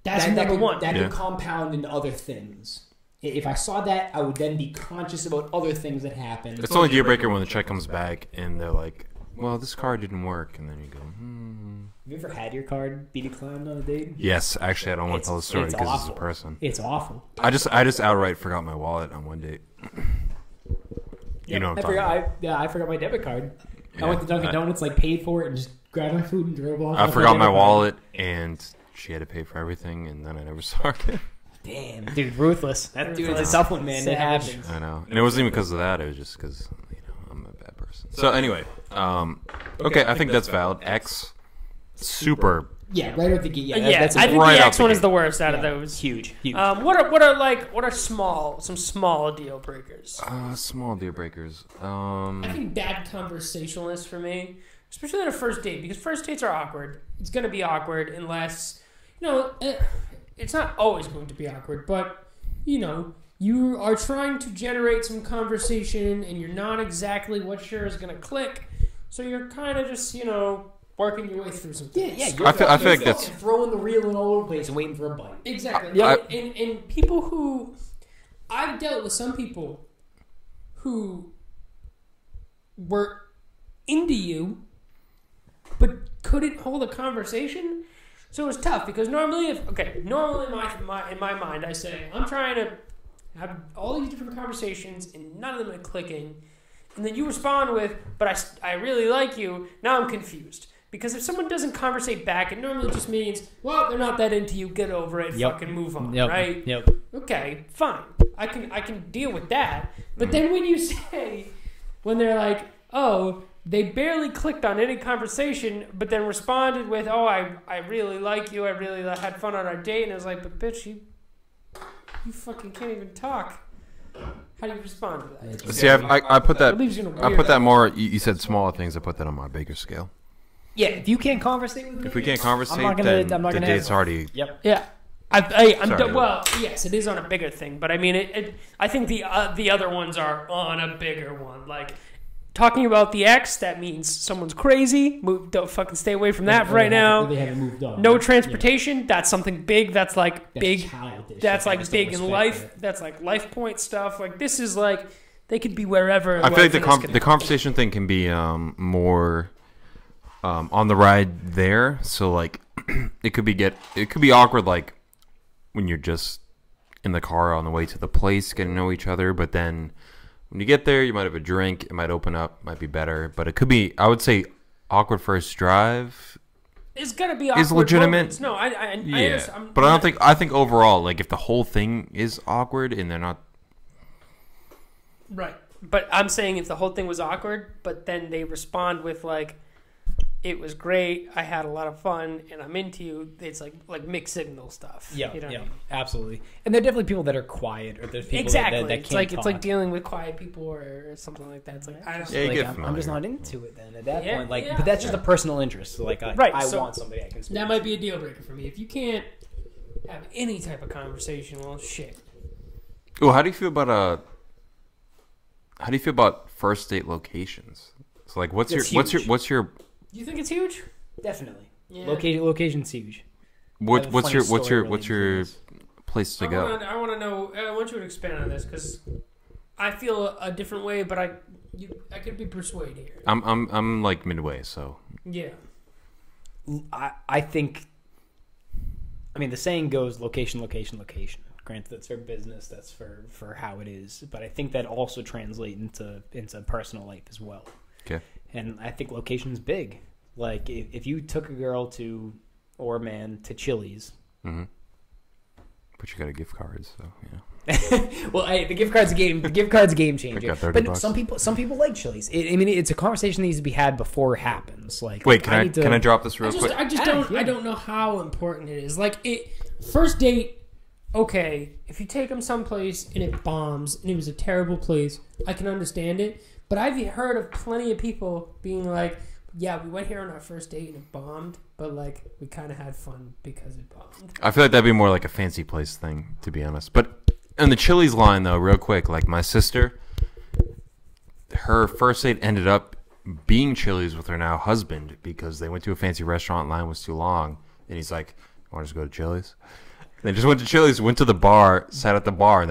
That's that number could, one. That Yeah. could compound into other things. If I saw that, I would then be conscious about other things that happen. It's only deal breaker when the check comes back and they're like, "Well, this card didn't work," and then you go, Have you ever had your card be declined on a date? "Yes, actually, I don't want to tell the story it's because it's a awful. person." It's awful. I just outright forgot my wallet on one date. You know what I'm talking about. I forgot my debit card. I went to Dunkin' Donuts, like paid for it, and just grabbed my food and drove off. I with forgot my debit card. wallet, and she had to pay for everything, and then I never saw her again. Damn, dude, ruthless. That dude is a Ruthless. tough one, man. That Savage. happens. I know, and it wasn't even because of that. It was just because I'm a bad person. So anyway, okay, I think that's valid. X, super. Yeah, right out the gate. Yeah, Yeah, that's I think right the out X the one is gate. the worst out of Yeah. those. Huge. What are some small deal breakers? Small deal breakers. I think bad conversationalist for me, especially on a first date, because first dates are awkward. It's going to be awkward unless, it's not always going to be awkward, but, you are trying to generate some conversation and you're not exactly what sure is going to click. So you're kind of just, working your way through some things. Yeah. I feel like that's throwing the reel in all over the place and waiting for a bite. Exactly. Yeah. And people who... I've dealt with some people who were into you but couldn't hold a conversation. So it was tough because normally in my mind I say I'm trying to have all these different conversations and none of them are clicking, and then you respond with, "But I really like you." Now I'm confused Because if someone doesn't conversate back, it normally just means, well, they're not that into you. Get over it. Yep. Fucking move on. Yep. Right? Yep. Okay, fine. I can deal with that. But then when you say, when they're like, oh, they barely clicked on any conversation, but then responded with, oh, I really like you. I really had fun on our date. And I was like, but bitch, you fucking can't even talk. How do you respond to that? See, I put that. It leaves you in a I weird- put that more. You said smaller things. I put that on my bigger scale. Yeah, if you can't conversate with me, If we can't conversate, I'm not gonna then the have date's fun. already. Yep. Yeah. Sorry. Well, yes, it is on a bigger thing, but I mean, I think the other ones are on a bigger one. Like talking about the ex, that means someone's crazy. Don't fucking stay away from that for right now. They haven't moved on. No transportation. That's something big. That's like That's big. childish. That's I like just don't big in respect life. it. That's like life point stuff. Like this is like they could be wherever. I feel like wherever the conversation thing can be more on the ride there. So like it could be awkward like when you're just in the car on the way to the place getting to know each other, but then when you get there you might have a drink, it might open up, might be better, but it could be, I would say, awkward first drive It's gonna be awkward is legitimate. moments. No, I understand. But I think overall, like if the whole thing is awkward and they're not. Right. But I'm saying if the whole thing was awkward, but then they respond with like, it was great, I had a lot of fun, and I'm into you, it's like mixed signal stuff. Yeah, You know what yeah, I mean? absolutely. And there are definitely people that are quiet, or there's people Exactly. that it's can't like talk. it's like dealing with quiet people or something like that. It's like I don't Yeah, you Like, get I'm familiar. just not into it then at that Yeah, point. Like, yeah, but that's just yeah. a personal interest. So like, Right, I so want somebody I can speak. that might be a deal breaker for me. If you can't have any type of conversation, well shit. Oh, how do you feel about first date locations? So like, what's It's your huge. what's your Do you think it's huge? Definitely. Yeah. Location's huge. what's I have a what's funny your story what's related your to this. place to go? I want to know. I want you to expand on this because I feel a different way, but I could be persuaded here. I'm like midway, so Yeah. I think. I mean, the saying goes location, location, location. Granted, that's for business. That's for how it is. But I think that also translates into personal life as well. okay. And I think location's big. Like if you took a girl or a man to Chili's. Mm-hmm. But you got a gift card, so yeah. Well, hey, the gift card's a game. The gift card's a game changer. got 30 But bucks. some people like Chili's. I mean, it's a conversation that needs to be had before it happens. Like, Wait, can I need to- can I drop this real quick? I just Yeah, don't. yeah. I don't know how important it is. Like first date. Okay, if you take them someplace and it bombs and it was a terrible place, I can understand it. But I've heard of plenty of people being like, "Yeah, we went here on our first date and it bombed, but like we kind of had fun because it bombed." I feel like that'd be more like a fancy place thing, to be honest. But on the Chili's line, though, real quick, like my sister, her first date ended up being Chili's with her now husband because they went to a fancy restaurant, line was too long, and he's like, "Want to just go to Chili's?" They just went to Chili's, went to the bar, sat at the bar, and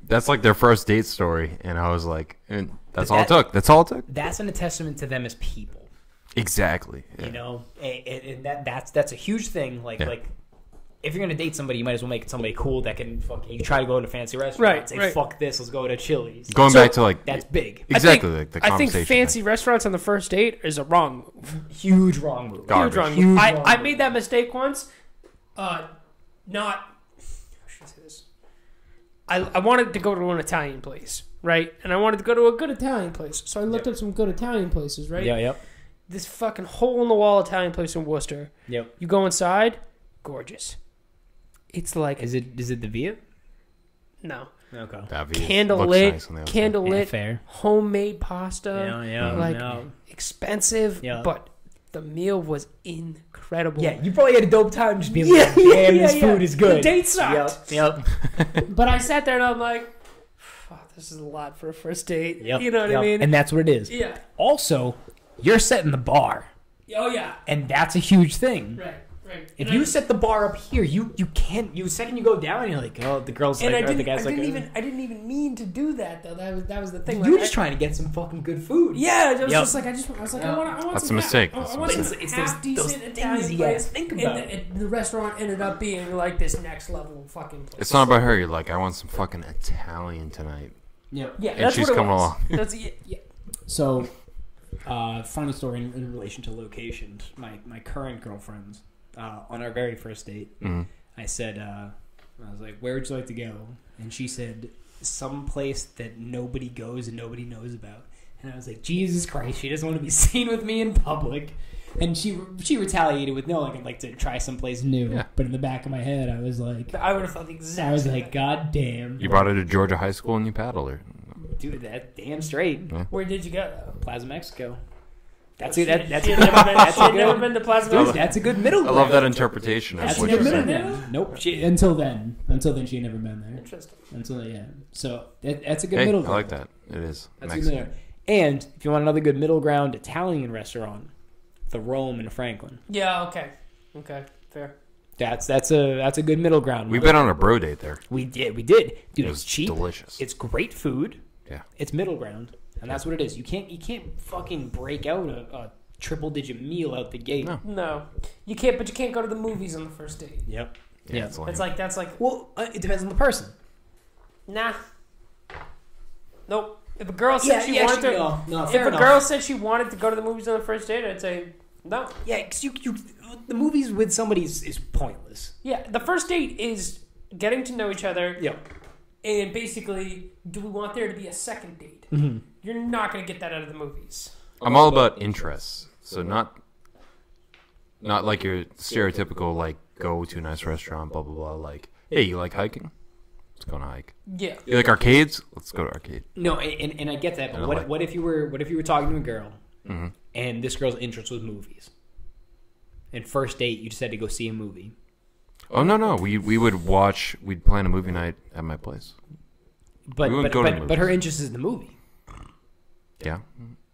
that's like their first date story. And I was like, and that's all it took. That's all it took. That's a testament to them as people. Exactly. Yeah. You know, and that's a huge thing. Like Yeah. like if you're gonna date somebody, you might as well make it somebody cool that can fuck. You try to go to a fancy restaurant, Right, say right. fuck this, let's go to Chili's. Going So, back to like That's big, exactly I like the think, I think conversation. fancy restaurants on the first date is a wrong move. huge wrong move. Garbage. Huge wrong Huge move. wrong I move. made that mistake once. Not. How should I say this? I wanted to go to an Italian place, right? And I wanted to go to a good Italian place. So I looked up some good Italian places, right? Yeah, yep, This fucking hole in the wall Italian place in Worcester. yep. You go inside, gorgeous. It's like Is it the Via? no Okay. That view candle looks lit, nice on the outside. candle lit, fair. homemade pasta, Yeah, like no. expensive, Yeah. but the meal was incredible. Yeah, you probably had a dope time just being Yeah, like, damn, yeah, this yeah. food is good. The date sucked. Yep. But I sat there and I'm like, fuck, this is a lot for a first date. Yep. You know what yep. I mean? And that's what it is. Yeah. Also, you're setting the bar, Oh yeah. and that's a huge thing. Right. If And you I- set the bar up here, you can't. You second you go down, you're like, oh, the girl's and like, I or the didn't, guy's like, I didn't even mean to do that though. That was the thing. you Like, were just I- trying to get some fucking good food. Yeah, it was Yep. just like I was like Yep. I want That's some a mistake. I That's a want mistake. some It's half those decent things Italian you gotta place. think And about. the restaurant ended up being like this next level fucking place. It's not about her. You're like, I want some fucking Italian tonight. Yeah. Yeah, and that's she's what it coming was. along. That's yeah. So, Funny story in relation to locations. My current girlfriend, on our very first date, I said, I was like, "Where would you like to go?" And she said, "Some place that nobody goes and nobody knows about." And I was like, Jesus Christ, she doesn't want to be seen with me in public. And she retaliated with, no, like, I'd like to try someplace new. Yeah. But in the back of my head, I was like, I would have thought the exact. I was same like, thing. God damn. You brought her to Georgia High School and you paddled her. Dude, that damn straight. Yeah. Where did you go? Plaza Mexico. That's She a, that, that's had a, never been. that's She a had never good, been to Plaza Dude, Mexico. that's a good middle I ground. love that interpretation of That's what a good you're middle saying. ground. Nope. Until then, she had never been there. Interesting. Until, yeah. So, that's a good Hey, middle I ground. like that. It is. That's a good Mexican. middle ground. And if you want another good middle ground Italian restaurant, the Rome in Franklin. Yeah. Okay. Okay. Fair. That's a good middle ground. We've been on a bro date there. We did. Dude, It it's was cheap. delicious. It's great food. Yeah. It's middle ground, and that's what it is. You can't fucking break out a triple digit meal out the gate. No. No, you can't. But you can't go to the movies on the first date. Yep. Yeah, it's lame. That's like. Well, it depends on the person. Nah. Nope. If a girl said she wanted to, No, if fair a enough. girl said she wanted to go to the movies on the first date, I'd say no. Yeah, because the movies with somebody is pointless. Yeah, the first date is getting to know each other, Yep. and basically, do we want there to be a second date? Mm-hmm. You're not going to get that out of the movies. I'm all about interests. So not like your stereotypical, like, go to a nice restaurant, blah, blah, blah. Like, hey, you like hiking? Let's go on a hike. Yeah. You like arcades? Let's go to arcade. No, and I get that. But And what if you were talking to a girl Mm-hmm. and this girl's interest was movies? And first date, you decided to go see a movie. Oh, no. We we'd plan a movie night at my place. But We wouldn't go to the but her movies. interest is in the movie. Yeah.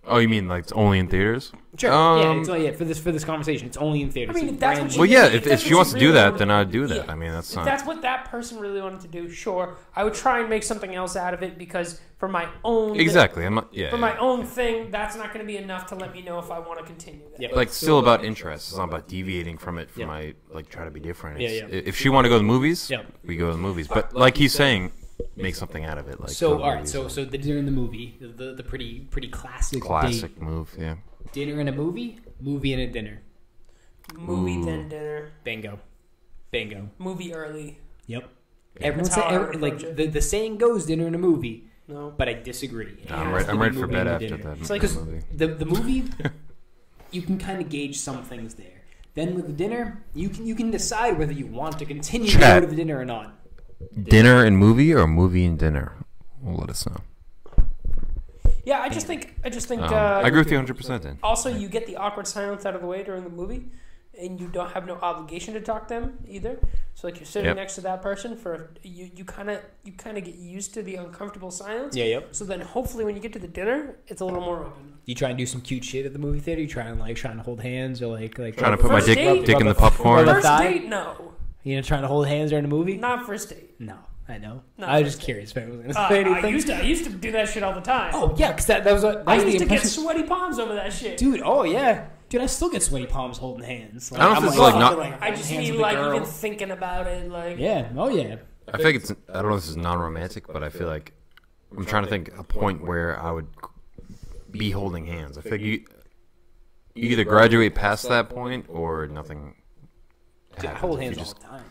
Oh, you mean like it's only in theaters? Sure. Um, For this conversation, it's only in theaters. I mean, It's if that's brand what Well, she- yeah, if if that's she what wants she to do really that, wanted- then I'd do that. Yeah. I mean, that's If not... that's what that person really wanted to do, sure. I would try and make something else out of it because for my own Exactly. I'm not... Yeah. for yeah. my own thing, that's not going to be enough to let me know if I want to continue that. Yeah. Like, still about interest. It's not about deviating from it for Yeah. my, like, try to be different. Yeah, It's- yeah. If she want to go to the movies, Yeah. we go to the movies. But like he's saying, make something out of it. Like, go So to all right, movies. so the dinner in the movie, the pretty classic Classic date. move, yeah. Dinner and a movie and a dinner. Movie Ooh. then dinner, Bingo. movie early. Yep. Yeah. Everyone That's say how I would like approach it. the saying goes dinner and a movie, No, but I disagree. It I'm has to ready be for movie bed and a after dinner. that It's like- movie. The movie, you can kind of gauge some things there. Then with the dinner, you can decide whether you want to continue to go Chat. to the dinner or not. Dinner and movie or movie and dinner? Well, let us know. yeah, I just think. I agree with you 100% then. Also, you get the awkward silence out of the way during the movie, and you don't have no obligation to talk to them either. So, like, you're sitting Yep. next to that person for you kind of get used to the uncomfortable silence. Yeah, yep. So then, hopefully, when you get to the dinner, it's a little more open. You try and do some cute shit at the movie theater. You try and trying to hold hands or like Trying to put my First dick date? in the popcorn. Rub a First thigh? date, no, you know trying to hold hands during the movie. not first date. No, I know. No, I was just first curious if anyone was gonna say I anything. used to do that shit all the time. Oh yeah, because that was I the used to get impression- sweaty palms over that shit. Dude, oh yeah. Dude, I still get sweaty palms holding hands. I don't know if I'm this is, like, fucking, not- I holding just hands mean with a like girl. even thinking about it, like Yeah, oh yeah. I think it's... I don't know if this is non-romantic, but I feel like... I'm trying to think a point where I would be holding hands. I feel like you either graduate past that point or nothing Dude, I happens. hold If you hands just- all the time.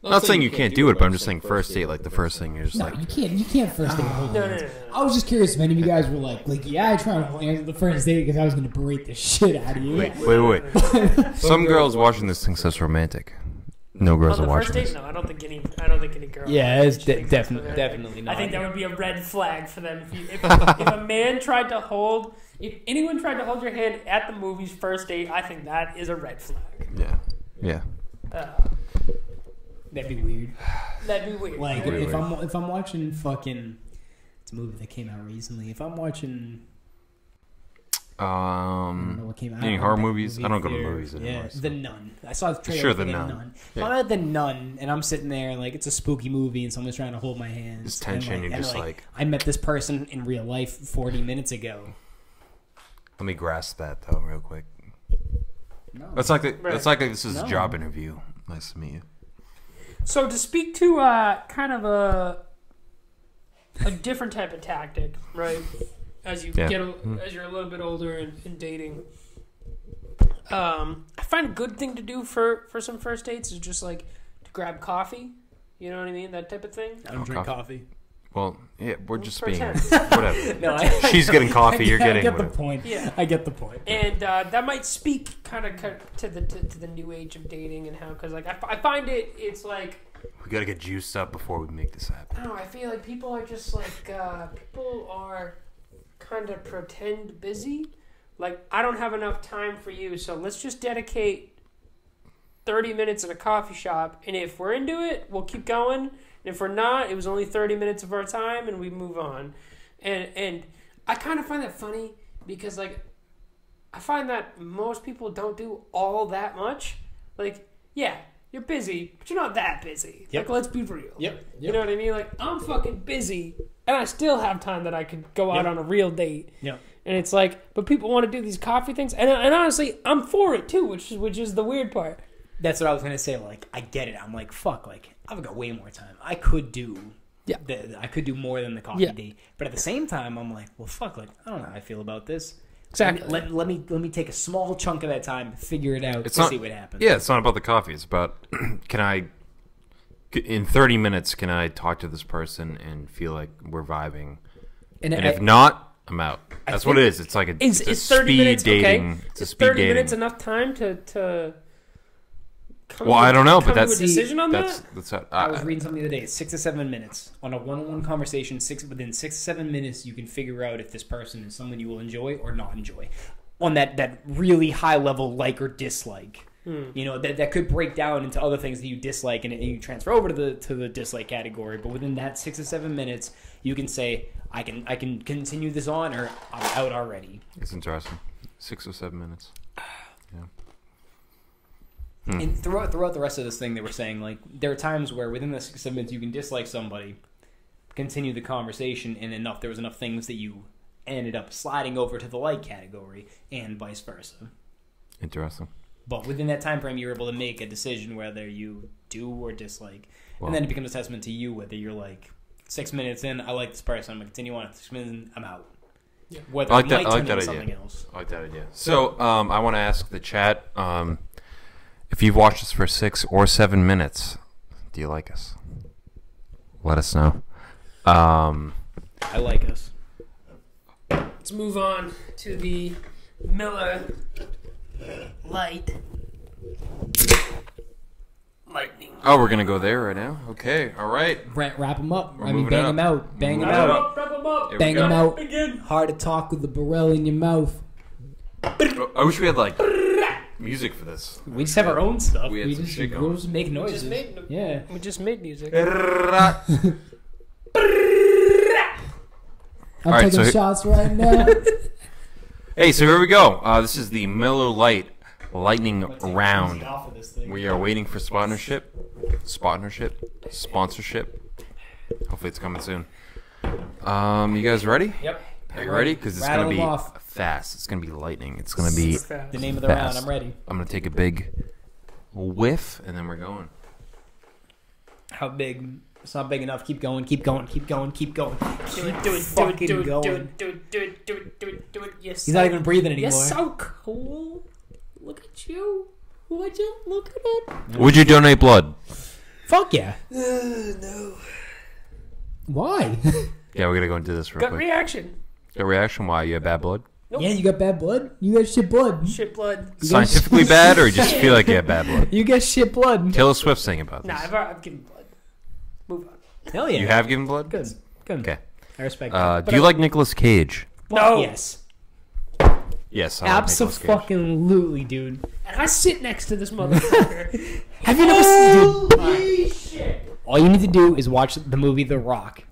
I'm not saying you can't do it, but I'm just saying first date, like the first thing, you're just No, like... you can't first date hold no, hands. no. I was just curious if any of you guys were like, yeah, I tried to hold hands at the first date because I was going to berate the shit out of you. Wait. Some girls watching this think that's romantic. No girls On are the first watching date, this. no, I don't think any girl. Yeah, it's thinks that's romantic. definitely not. I think that would be a red flag for them. If a man tried to hold, if anyone tried to hold your hand at the movie's first date, I think that is a red flag. Yeah. That'd be weird. That'd be weird. Like Wait, if wait. I'm watching fucking, it's a movie that came out recently. If I'm watching, I don't know what came out. Any I'm horror at the movies? movie I don't go to theater. movies anymore. Yeah, so. The Nun. I saw the trailer. Sure, for The The Nun. Nun. Yeah. If I'm at The Nun and I'm sitting there and like it's a spooky movie and someone's trying to hold my hands. There's tension, and, you're and, just like- I met this person in real life 40 minutes ago. Let me grasp that though, real quick. No. That's like this is No. a job interview. Nice to meet you. So to speak to kind of a different type of tactic, right? as you Yeah. get as you're a little bit older and dating. I find a good thing to do for some first dates is just like to grab coffee. You know what I mean? That type of thing. I don't drink coffee. Well, yeah, we're just being Pretend. whatever. No, She's getting coffee. You're getting. I get the whatever. point. Yeah. I get the point. And that might speak kind of to the new age of dating and how, because like I find it's like, We gotta get juiced up before we make this happen. I don't know, I feel like people are just like people are kind of pretend busy. Like, I don't have enough time for you, so let's just dedicate 30 minutes at a coffee shop, and if we're into it, we'll keep going. And if we're not, it was only 30 minutes of our time, and we move on. And I kind of find that funny because, like, I find that most people don't do all that much. Like, yeah, you're busy, but you're not that busy. Yep. Like, let's be real. Yep. You know what I mean? Like, I'm fucking busy, and I still have time that I could go out Yep. on a real date. Yep. And it's like, but people want to do these coffee things, and honestly, I'm for it too, which is the weird part. That's what I was gonna say. Like, I get it. I'm like, fuck. Like, I've got way more time. I could do. Yeah. I could do more than the coffee Yeah. date. But at the same time, I'm like, well, fuck. Like, I don't know how I feel about this. Exactly. Let me take a small chunk of that time, figure it out, It's to not- see what happens. Yeah, it's not about the coffee. It's about in 30 minutes, can I talk to this person and feel like we're vibing? And if not, I'm out. That's what it is. It's like it's a Is 30 speed minutes dating. okay? It's a Is speed 30 dating. minutes enough time to come Well, I don't know, but come to that's a decision on that's that? that's how, I was reading something the other day. 6 to 7 minutes on a one-on-one conversation. Within 6 to 7 minutes, you can figure out if this person is someone you will enjoy or not enjoy. On that really high level like or dislike. You know, that could break down into other things that you dislike and you transfer over to the dislike category. But within that 6 to 7 minutes, you can say, I can continue this on, or I'm out already. It's interesting. 6 or 7 minutes. And throughout the rest of this thing, they were saying, like, there are times where within the 6 to 7 minutes you can dislike somebody, continue the conversation, and there was enough things that you ended up sliding over to the like category, and vice versa. Interesting. But within that time frame, you're able to make a decision whether you do or dislike. And then it becomes a testament to you whether you're like, 6 minutes in, I like this person, I'm going to continue on. 6 minutes in, I'm out. Yeah. Whether I like it that- might I like turn that into idea. something else. I like that idea. So I want to ask the chat if you've watched us for 6 or 7 minutes. Do you like us? Let us know. I like us. Let's move on to the Miller Light. Lightning. Oh, we're gonna go there right now. Okay. All right. Wrap them up. We're I mean, moving bang up. them out. Bang them Moving out. up. Wrap 'em up. Here we Bang go. them out. Begin. Hard to talk with the barrel in your mouth. I wish we had like music for this. We just have our own stuff. We had some shit going. We'll just make noises. Yeah. We just made music. I'm All right, taking so- shots right now. Hey, so here we go. This is the Miller Lite Lightning Round. Off of this thing. We are waiting for sponsorship. Hopefully, it's coming soon. You guys ready? Yep. Are you ready? Because it's Rattle gonna be 'em off. fast. It's gonna be lightning. It's gonna be. The name of the Fast. round. I'm ready. I'm gonna take a big whiff, and then we're going. How big? It's not big enough. Keep going. Keep going. Keep going. Keep going. Do it, do it, do it, Fucking do it, do going. it, do it, do it, do it, do it, do it. Yes. He's not even breathing anymore. You're so cool. Look at you. Would you look at it? Would you donate blood? Fuck yeah. Why? Yeah, we gotta go into this real Gut quick. reaction. The reaction? Why you have bad blood? Nope. Yeah, you got bad blood. You got shit blood. Shit blood. Scientifically bad, or you just feel like you have bad blood? You got shit blood. Taylor Swift saying about this. Nah, I've given blood. Move on. Hell yeah. You have given blood? Good. Good. Okay. I respect that. Do you like Nicolas Cage? No. Yes. Yes, I like Nicolas Cage. Absolutely, dude. And I sit next to this motherfucker. Have you never seen? Dude, Holy shit. all you need to do is watch the movie The Rock.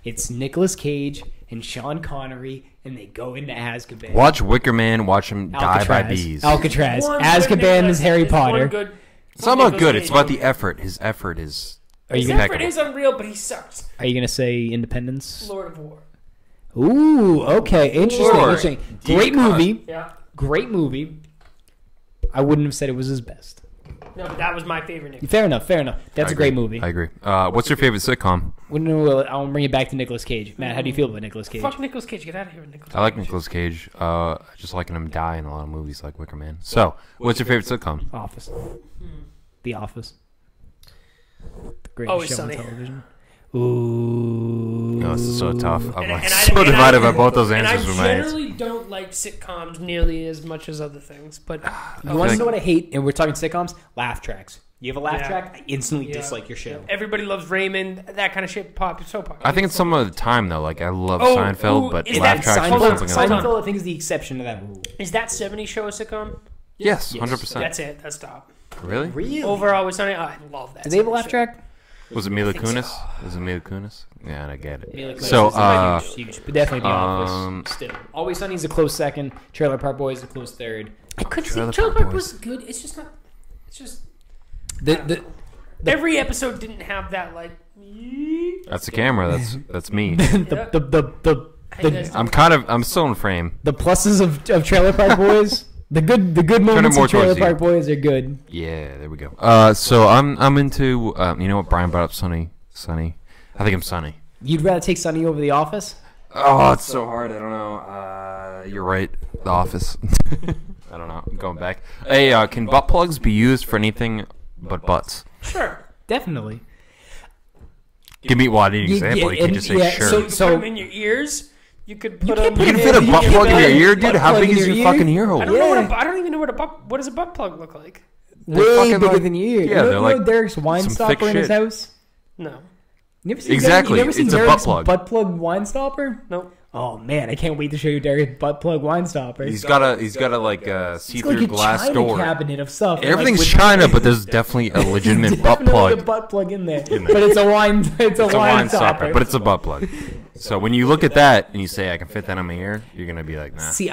It's Nicolas Cage and Sean Connery, and they go into Azkaban. Watch Wicker Man. Watch him die by bees. Alcatraz. One Azkaban good Nicolas- is Harry there's one Potter. good- It's not one about good. Nicolas It's about Cage. the effort. His effort is. Are you His gonna effort is unreal, but he sucks. Are you gonna say Independence? Lord of War. Ooh, okay, interesting. Lord. Interesting. Deep Great cut. movie. Yeah. Great movie. I wouldn't have said it was his best. No, but that was my favorite Nicolas. Fair enough. That's a great movie. I agree. What's your favorite sitcom? I'll bring it back to Nicolas Cage. Matt, how do you feel about Nicolas Cage? Fuck Nicolas Cage. Get out of here with Nicolas Cage. I like Nicolas Cage. I just liking him die in a lot of movies like Wicker Man. So, what's your favorite sitcom? Office. The Office. The greatest Always show Sunny. on television. Ooh. No, this is so tough. I'm And so divided by both those answers. And with I my answers. generally don't like sitcoms nearly as much as other things, but You want to know what I hate? And we're talking sitcoms? Laugh tracks. You have a laugh Yeah. track, I instantly Yeah. dislike your show. Everybody Loves Raymond. That kind of shit so popular. I think it's some of the time though. Like I love Oh, Seinfeld, ooh, but is laugh that tracks Seinfeld? or something else. Seinfeld, I think, is the exception to that rule. Is that 70 Show a sitcom? Yes, 100%. That's it. That's top. Really? Really? Overall, with Sunny, I love that. Do they have a 70 laugh Show. track? Was it Mila think so. Kunis? Was it Mila Kunis? Yeah, I get it. Mila Kunis So, is huge, but definitely The um, Office. Still, Always Sunny is a close second. Trailer Park Boys is a close third. I could see Trailer Trailer Park Park Boys. was good. It's just not. It's just The every episode didn't have that like. that's the camera. That's me. I'm still in frame. the pluses of Trailer Park Boys. The good moments more of Trailer towards you. Park Boys are good. Yeah, there we go. So I'm into. You know what? Brian brought up Sunny. I think I'm Sunny. You'd rather take Sunny over The Office? Oh, it's so hard. I don't know. You're right. The Office. I don't know. I'm going back. Hey, can butt plugs be used for anything but butts? Sure. Definitely. Give me I need an example. You can't just say sure. You could put them in your ears. You could put them. You can fit a butt plug in your ear, dude. How big is your fucking ear hole? I don't know what I don't even know what does a butt plug look like. Way fucking bigger like- than you. yeah, you they're know like Derek's wine some thick stopper in his shit. house? No. You never seen Exactly. You never seen It's a butt Derek's plug. butt plug wine stopper? No. Oh man, I can't wait to show you Derek's butt plug wine stopper. He's got a like It's see-through like a glass China door. cabinet of stuff. Everything's Like, China, but there's definitely a legitimate butt definitely plug. a butt plug in there. In there. But it's a wine. It's a It's a wine wine stopper. stopper, but it's a butt plug. So when you look at that and you say I can fit that in my ear, you're gonna be like, nah. See,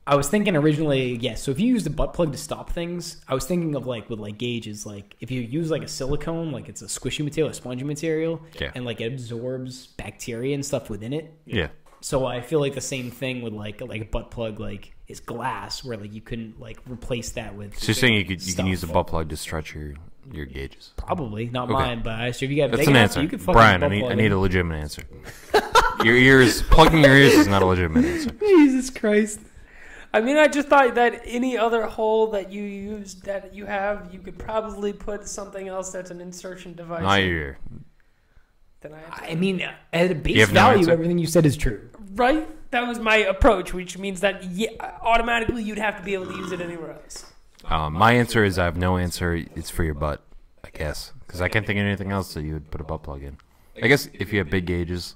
I was thinking originally, yes. So if you use the butt plug to stop things, I was thinking of like with like gauges, like if you use like a silicone, like it's a squishy material, a spongy material, Yeah. and like it absorbs bacteria and stuff within it. Yeah. So I feel like the same thing with like a butt plug, like is glass, where like you couldn't like replace that with. So you're saying you can stuff. use a butt plug to stretch your gauges? Probably not Okay. mine, but I sure if you got That's big an enough, answer, you could fucking Brian. butt I plug need it. a legitimate answer. Your ears plugging your ears is not a legitimate answer. Jesus Christ. I mean, I just thought that any other hole that you use that you have, you could probably put something else that's an insertion device. Not in. your ear. Then I mean, at a base You have no value, answer? everything you said is true. right? That was my approach, which means that automatically you'd have to be able to use it anywhere else. My answer is I have no answer. It's for your butt, I guess, because I can't think of anything else that you would put a butt plug in. I guess if you have big gauges.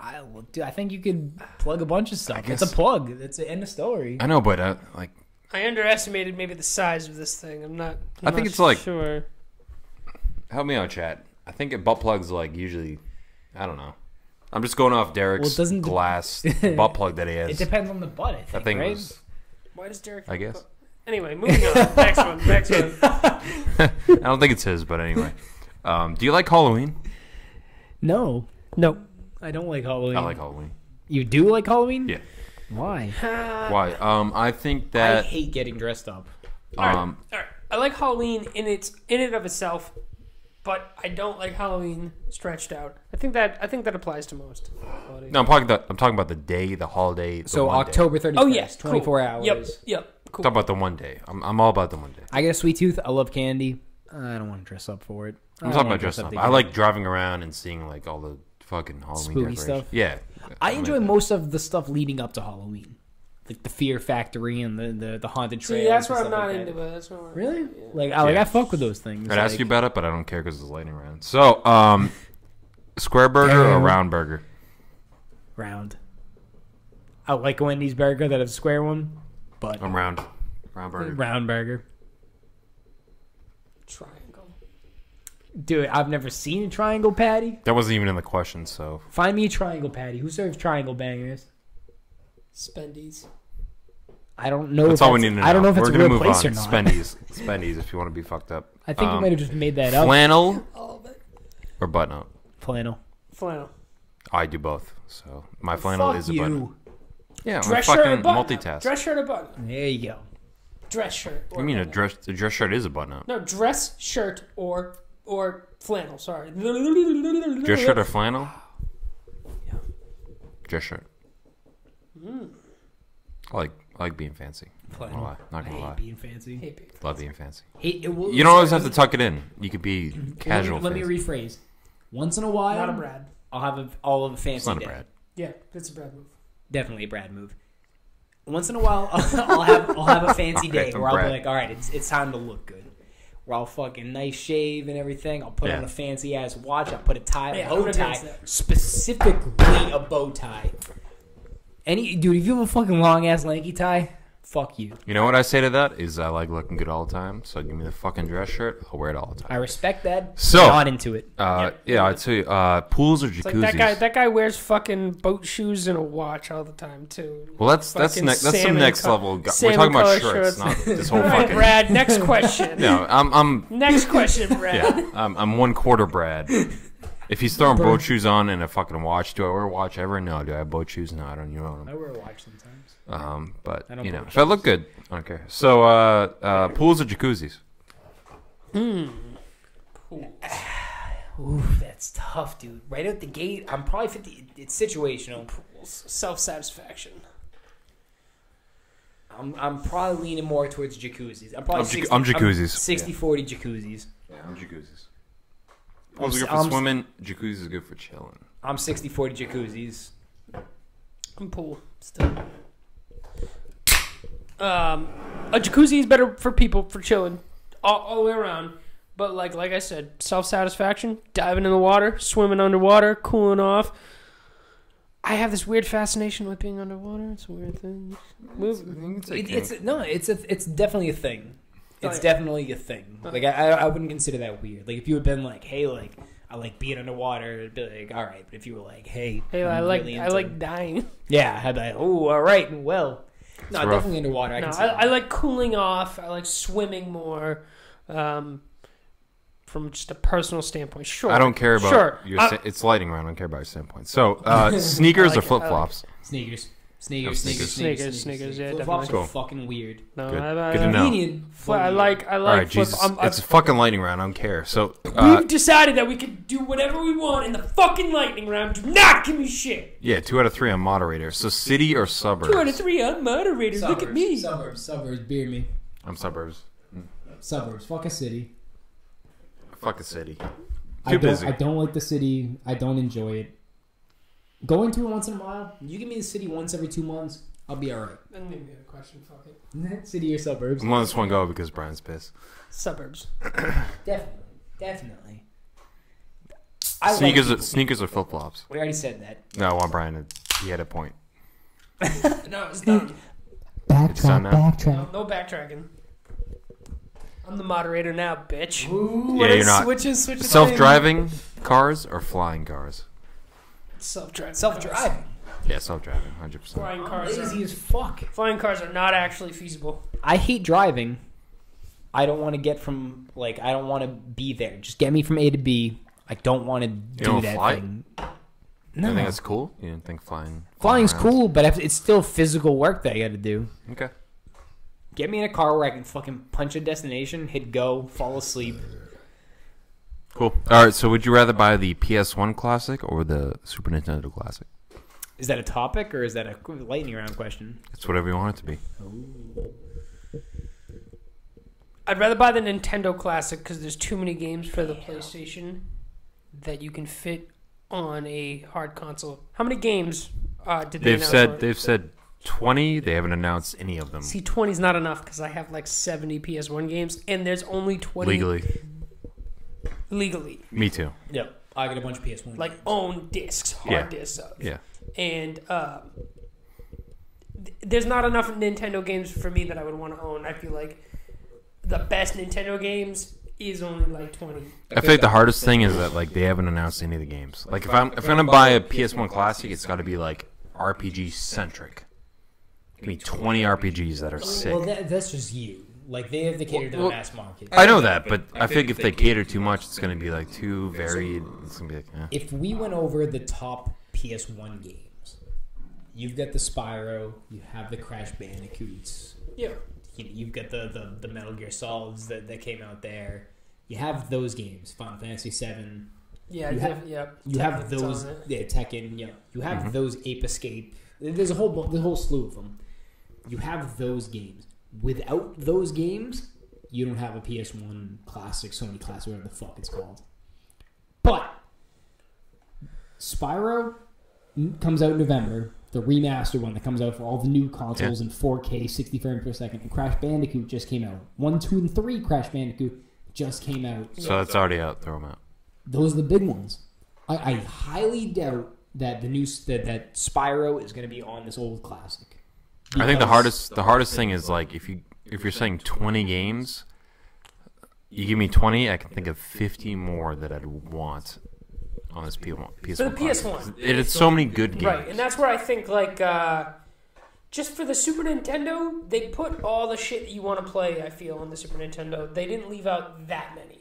I think you could plug a bunch of stuff. guess- It's a plug. It's the end of story. I know, but like I underestimated maybe the size of this thing. I'm not think not it's like- sure. help me out, chat. I think a butt plug's like usually, I don't know. I'm just going off Derek's doesn't de- glass butt plug that he has. It depends on the butt, I think, That thing right? was, Why does Derek? I guess. Anyway, moving on. Next one. Next one. I don't think it's his, but anyway. Do you like Halloween? No, No. I don't like Halloween. I like Halloween. You do like Halloween? Yeah. Why? Why? I think I that hate getting dressed up. All right. I like Halloween in it of itself, but I don't like Halloween stretched out. I think that applies to most holidays. no, I'm talking about the day, the holiday. The So one day. October 31st, Oh yes, 24 hours. Yep. Cool. Talk about the one day. I'm all about the one day. I get a sweet tooth. I love candy. I don't want to dress up for it. I'm talking about dressing up. I like driving around and seeing like all the fucking Halloween Spooky decorations. stuff? Yeah. I I'm enjoy into most of the stuff leading up to Halloween, like the Fear Factory and the haunted trails. See, that's and where I'm stuff not like into that. it. That's where Really? Yeah. Like, Yeah. I fuck with those things. I'd like, ask you about it, but I don't care because it's lightning round. So, square burger or round burger? round. I like a Wendy's burger that has a square one, but I'm round. Round burger. round burger. Triangle. Dude, I've never seen a triangle patty. That wasn't even in the question, so. Find me a triangle patty. Who serves triangle bangers? Spendies. I don't know. That's if all we need to know. I don't know if it's We're a gonna real move place on. or not. Spendies, if you want to be fucked up. I think you might have just made that up. Flannel All of it. or button up? Flannel. Flannel. I do both. So, my flannel Fuck is a button. you. Yeah, I'm Dress a shirt or fucking button. multitask. Dress shirt or button. There you go. dress shirt. I mean, a dress shirt is a button-up. No, dress shirt or flannel. Sorry. Dress shirt or flannel? Yeah. Dress shirt. I like being fancy. Not gonna lie. Not I gonna lie. hate being fancy. Hey, babe. Love being fancy. Well, You don't always have to tuck it in. You could be casual. Let me fancy. rephrase. Once in a while, Not a Brad. I'll have all of a fancy It's not a day. Brad. Yeah, that's a Brad move. Definitely a Brad move. Once in a while, I'll have a fancy day Okay, I'm where I'll be Brad. like, all right, it's time to look good. Where I'll fucking nice shave and everything. I'll put Yeah. on a fancy ass watch. I'll put a tie, Yeah, a bow I'm tie, against that. specifically a bow tie. Dude, if you have a fucking long ass lanky tie, fuck you. You know what I say to that is I like looking good all the time. So give me the fucking dress shirt. I'll wear it all the I time. respect that. So- not into it. Yeah, I'd say pools or It's jacuzzis. like that guy wears fucking boat shoes and a watch all the time too. Well, that's Fucking some salmon next co- level. We're salmon talking about color shirts, shirts. not this whole All right, fucking. Brad. Next question. No, I'm Next question, Brad. yeah, I'm 1/4 Brad. If he's throwing boat shoes on and a fucking watch, do I wear a watch ever? No. Do I have boat shoes? No, I don't. You know I wear a watch sometimes. But I don't you know, boat if I look good, I don't care. So, pools or jacuzzis? Ooh, that's tough, dude. Right out the gate, I'm probably 50. It's situational. Self-satisfaction. I'm probably leaning more towards jacuzzis. I'm probably I'm jacuzzis. 60-40 jacuzzis. Yeah, I'm jacuzzis. I'm Pools are good for s- swimming. Jacuzzis are good for chilling. I'm 60-40 jacuzzis. I'm pool still. A jacuzzi is better for people for chilling all the way around. But like I said, self-satisfaction, diving in the water, swimming underwater, cooling off. I have this weird fascination with being underwater. It's a weird thing. It's definitely a thing. It's yeah. definitely a thing. Like I wouldn't consider that weird. Like if you had been like, hey, like I like being underwater, it'd be like, all right. But if you were like, hey, Hey, I'm I like really I into- like dying. yeah, I'd be like, oh, all right, well, no, rough. definitely underwater. I No, can see I that. like cooling off. I like swimming more. From just a personal standpoint, sure. I don't care about Sure. your. It's lighting around. I don't care about your standpoint. So, sneakers I like or it, flip flops? sneakers. Sneakers. Sneakers, yeah, Flip flops definitely. are fucking weird. No, Good. I Good to know. Convenient. I like All right, flip. Jesus. It's a fucking lightning round. I don't care. So, We've decided that we can do whatever we want in the fucking lightning round. Do not give me shit. yeah, 2 out of 3 on moderator. So, city or suburbs? 2 out of 3 on moderator. Look at me. Suburbs. Beer me. I'm suburbs. Suburbs. Fuck a city. Fuck a city. I Too don't, busy. I don't like the city. I don't enjoy it. Going to it once in a while. You give me the city once every 2 months, I'll be all right. Then maybe a question. Fuck it. City or suburbs. I'm letting this one go because Brian's pissed. Suburbs. Definitely. Sneakers or flip flops? We already said that. No, I want Brian he had a point. No, it's done. It's done now? Backtrack. No backtracking. I'm the moderator now, bitch. Yeah, you're not. Switches. Self-driving cars or flying cars? Self-driving. Self-driving. Yeah, self-driving, 100%. Flying cars. Lazy as fuck. Flying cars are not actually feasible. I hate driving. I don't want to get from, like, I don't want to be there. Just get me from A to B. I don't want to do don't that fly? thing. You No. think that's cool? You didn't think flying Flying's around? cool, but it's still physical work that I got to do. Okay. Get me in a car where I can fucking punch a destination, hit go, fall asleep. Cool. All right, so would you rather buy the PS1 Classic or the Super Nintendo Classic? Is that a topic or is that a lightning round question? It's whatever you want it to be. I'd rather buy the Nintendo Classic because there's too many games for the PlayStation that you can fit on a hard console. How many games did they announce? They've said 20. They haven't announced any of them See, 20 is not enough because I have like 70 PS1 games and there's only 20 legally. Me too. Yep. I got a bunch of PS1. Like own discs, hard discs of. Yeah. And there's not enough Nintendo games for me that I would want to own. I feel like the best Nintendo games is only like 20. I feel like the hardest thing is that like they haven't announced any of the games. Like if I'm gonna buy a PS1 Classic, it's got to be like RPG centric. Give me 20 RPGs that are sick. Well, that's just you. Like they have to cater to the mass market. I know that, but I think if they cater too much, it's gonna be like too varied. It's gonna be like, If we went over the top PS1 games, you've got the Spyro, you have the Crash Bandicoots, Yeah. you've got the Metal Gear Solids that came out there. You have those games, Final Fantasy VII. Yeah, You Tekken's have those, on it. yeah, Tekken. Yeah, you have those Ape Escape. There's the whole slew of them. You have those games. Without those games, you don't have a PS1 classic, Sony classic, whatever the fuck it's called. But Spyro comes out in November, the remastered one that comes out for all the new consoles in 4K, 60 frames per second. And Crash Bandicoot just came out. 1, 2, and 3 Crash Bandicoot just came out. So it's already out. Throw them out. Those are the big ones. I highly doubt that that Spyro is going to be on this old classic. I think the hardest thing is like if you're saying 20 games, you give me 20, I can think of 50 more that I'd want on this PS1. For the PS1. It's so many good games. Right, and that's where I think, like, just for the Super Nintendo, they put all the shit that you want to play, I feel, on the Super Nintendo. They didn't leave out that many.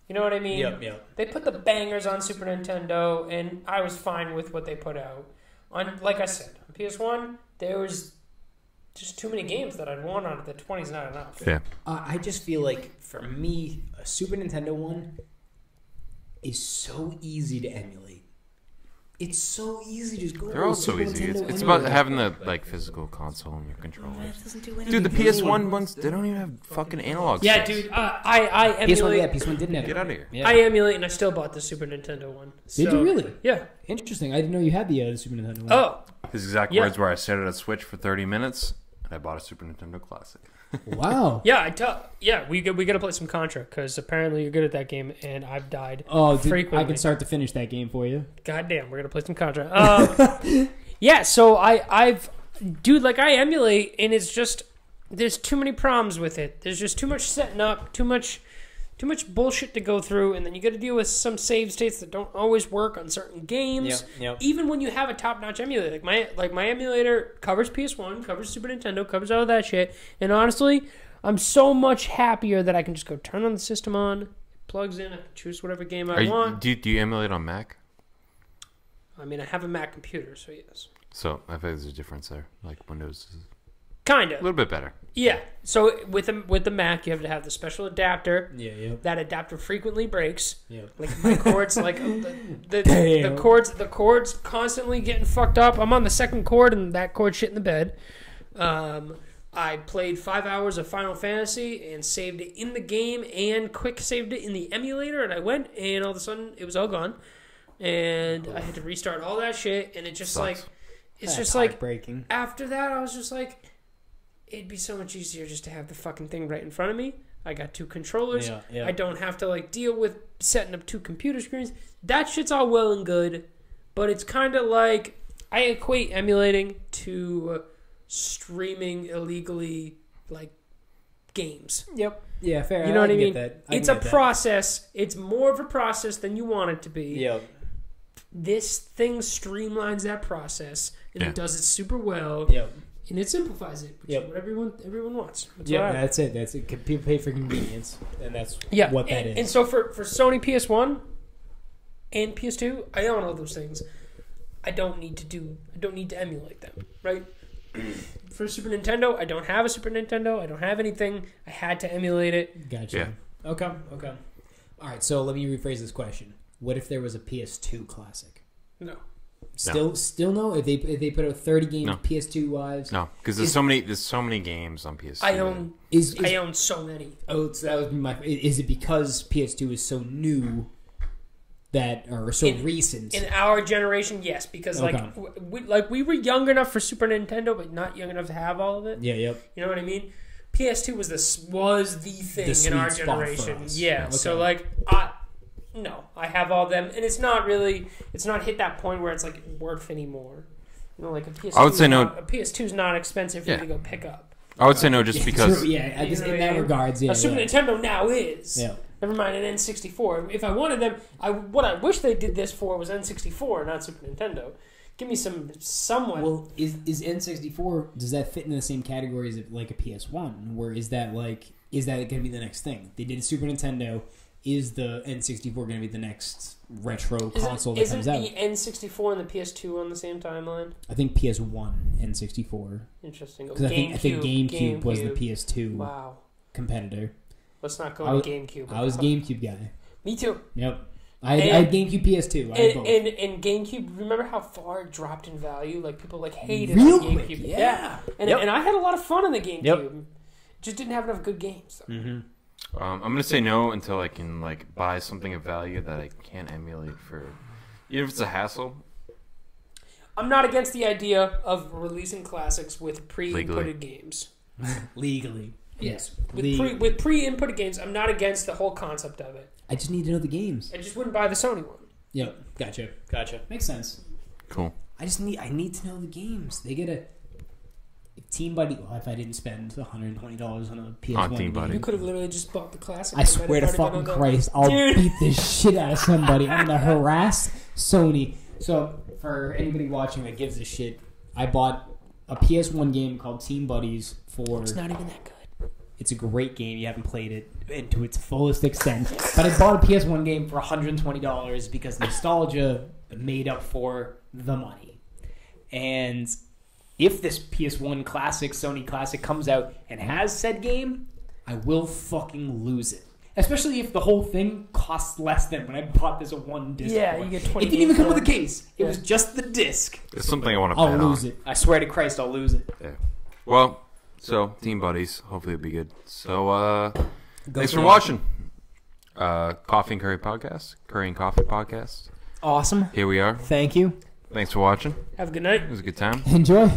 You know what I mean? Yep. They put the bangers on Super Nintendo, and I was fine with what they put out. On, like I said, on PS1, there was just too many games that I'd want on it. The 20's not enough. Yeah. I just feel like, for me, a Super Nintendo one is so easy to emulate. It's so easy to just go. They're all so Super easy. Nintendo It's emulator. about having the like physical console and your controllers. That doesn't do anything. Dude, the PS1 ones, they don't even have fucking analog Yeah, sticks. dude, I emulate. PS1 didn't have it. Get out of here. Yeah. I emulate, and I still bought the Super Nintendo one. Did So, you really? Yeah. Interesting. I didn't know you had the Super Nintendo one. Oh, His exact Yeah. words were, I sat at a Switch for 30 minutes, and I bought a Super Nintendo Classic. Wow. yeah. We got to play some Contra because apparently you're good at that game, and I've died. Oh, dude, frequently. I can start to finish that game for you. Goddamn, we're gonna play some Contra. Yeah, so I've, dude, like I emulate, and it's just there's too many problems with it. There's just too much setting up, too much bullshit to go through, and then you got to deal with some save states that don't always work on certain games. Yep. Even when you have a top-notch emulator, like my emulator covers PS1, covers Super Nintendo, covers all that shit, and honestly, I'm so much happier that I can just go turn on the system on, it plugs in, I can choose whatever game I want. Do you emulate on Mac? I mean, I have a Mac computer, so yes. So I think there's a difference there. Like Windows is Kind a of. little bit better. Yeah. So with the Mac, you have to have the special adapter. Yeah. That adapter frequently breaks. Yeah. Like my cords, like the cords constantly getting fucked up. I'm on the second cord, and that cord shit in the bed. I played 5 hours of Final Fantasy and saved it in the game, and quick saved it in the emulator. And I went, and all of a sudden, it was all gone, and I had to restart all that shit. And it just Sucks. like, it's just like breaking. after that, I was just like, it'd be so much easier just to have the fucking thing right in front of me. I got two controllers. Yeah. I don't have to like deal with setting up two computer screens. That shit's all well and good, but it's kind of like I equate emulating to streaming illegally like games. Yep. Yeah, fair. You know what I mean? It's a process. It's more of a process than you want it to be. Yep. This thing streamlines that process, and it does it super well. Yep. And it simplifies it, which is what everyone wants. That's what I- That's it. That's it. People pay for convenience, and that's what that is. And so for Sony PS1 and PS2, I own all those things. I don't need to emulate them, right? For Super Nintendo, I don't have a Super Nintendo. I don't have anything. I had to emulate it. Gotcha. Yeah. Okay. All right. So let me rephrase this question. What if there was a PS2 classic? No. Still no. If they put out 30 games No. PS2 wise, No, because there's so many games on PS2. I own so many. Oh, so that would be my. Is it because PS2 is so new that, or so recent? In our generation, yes, because we were young enough for Super Nintendo, but not young enough to have all of it. Yeah. Yep. You know what I mean? PS2 was the thing The in our sweet spot for generation. us. Yeah. Okay. So like, no, I have all them, and it's not hit that point where it's like worth anymore. You know, like a PS2. I would say no. A PS2 is not expensive for you to go pick up. I would say no, just because. True, yeah, I guess You know in what I that mean? regards, yeah. A Super Nintendo now is. Yeah. Never mind an N64. If I wanted them, what I wish they did this for was N64, not Super Nintendo. Give me somewhat. Well, is N64? Does that fit in the same categories of like a PS1? Or is that going to be the next thing? They did a Super Nintendo. is the N64 going to be the next retro console that comes Isn't out? the N64 and the PS2 on the same timeline? I think PS1 and 64. Interesting. Because I think GameCube was the PS2 Wow. competitor. Let's not go to GameCube. I was GameCube guy. Me too. Yep. I had GameCube, PS2. I had both. And GameCube, remember how far it dropped in value? Like, people, like, hated Real the quick, GameCube. yeah. And, and I had a lot of fun on the GameCube. Yep. Just didn't have enough good games. Mm-hmm. I'm gonna say no until I can like buy something of value that I can't emulate for, even if it's a hassle. I'm not against the idea of releasing classics with pre-inputted games. Legally. Yes. With pre-inputted games, I'm not against the whole concept of it. I just need to know the games. I just wouldn't buy the Sony one. Yep. Gotcha. Makes sense. Cool. I need to know the games. They get a Team Buddy. Well, if I didn't spend $120 on a PS1 Team game, Buddy. You could have literally just bought the classic. I swear to fucking Christ, I'll beat the shit out of somebody. I'm gonna harass Sony. So, for anybody watching that gives a shit, I bought a PS1 game called Team Buddies for... It's not even that good. It's a great game. You haven't played it to its fullest extent. But I bought a PS1 game for $120 because nostalgia made up for the money. And if this PS1 classic, Sony classic, comes out and has said game, I will fucking lose it. Especially if the whole thing costs less than when I bought this a one disc. Yeah, for. you get 20 It didn't even come with a games case. It was just the disc. It's something I want to I'll bet lose on. it. I swear to Christ, I'll lose it. Yeah. Well, so Team Buddies. Hopefully it'll be good. So thanks for for it. watching. Coffee and Curry Podcast. Curry and Coffee Podcast. Awesome. Here we are. Thank you. Thanks for watching. Have a good night. It was a good time. Enjoy.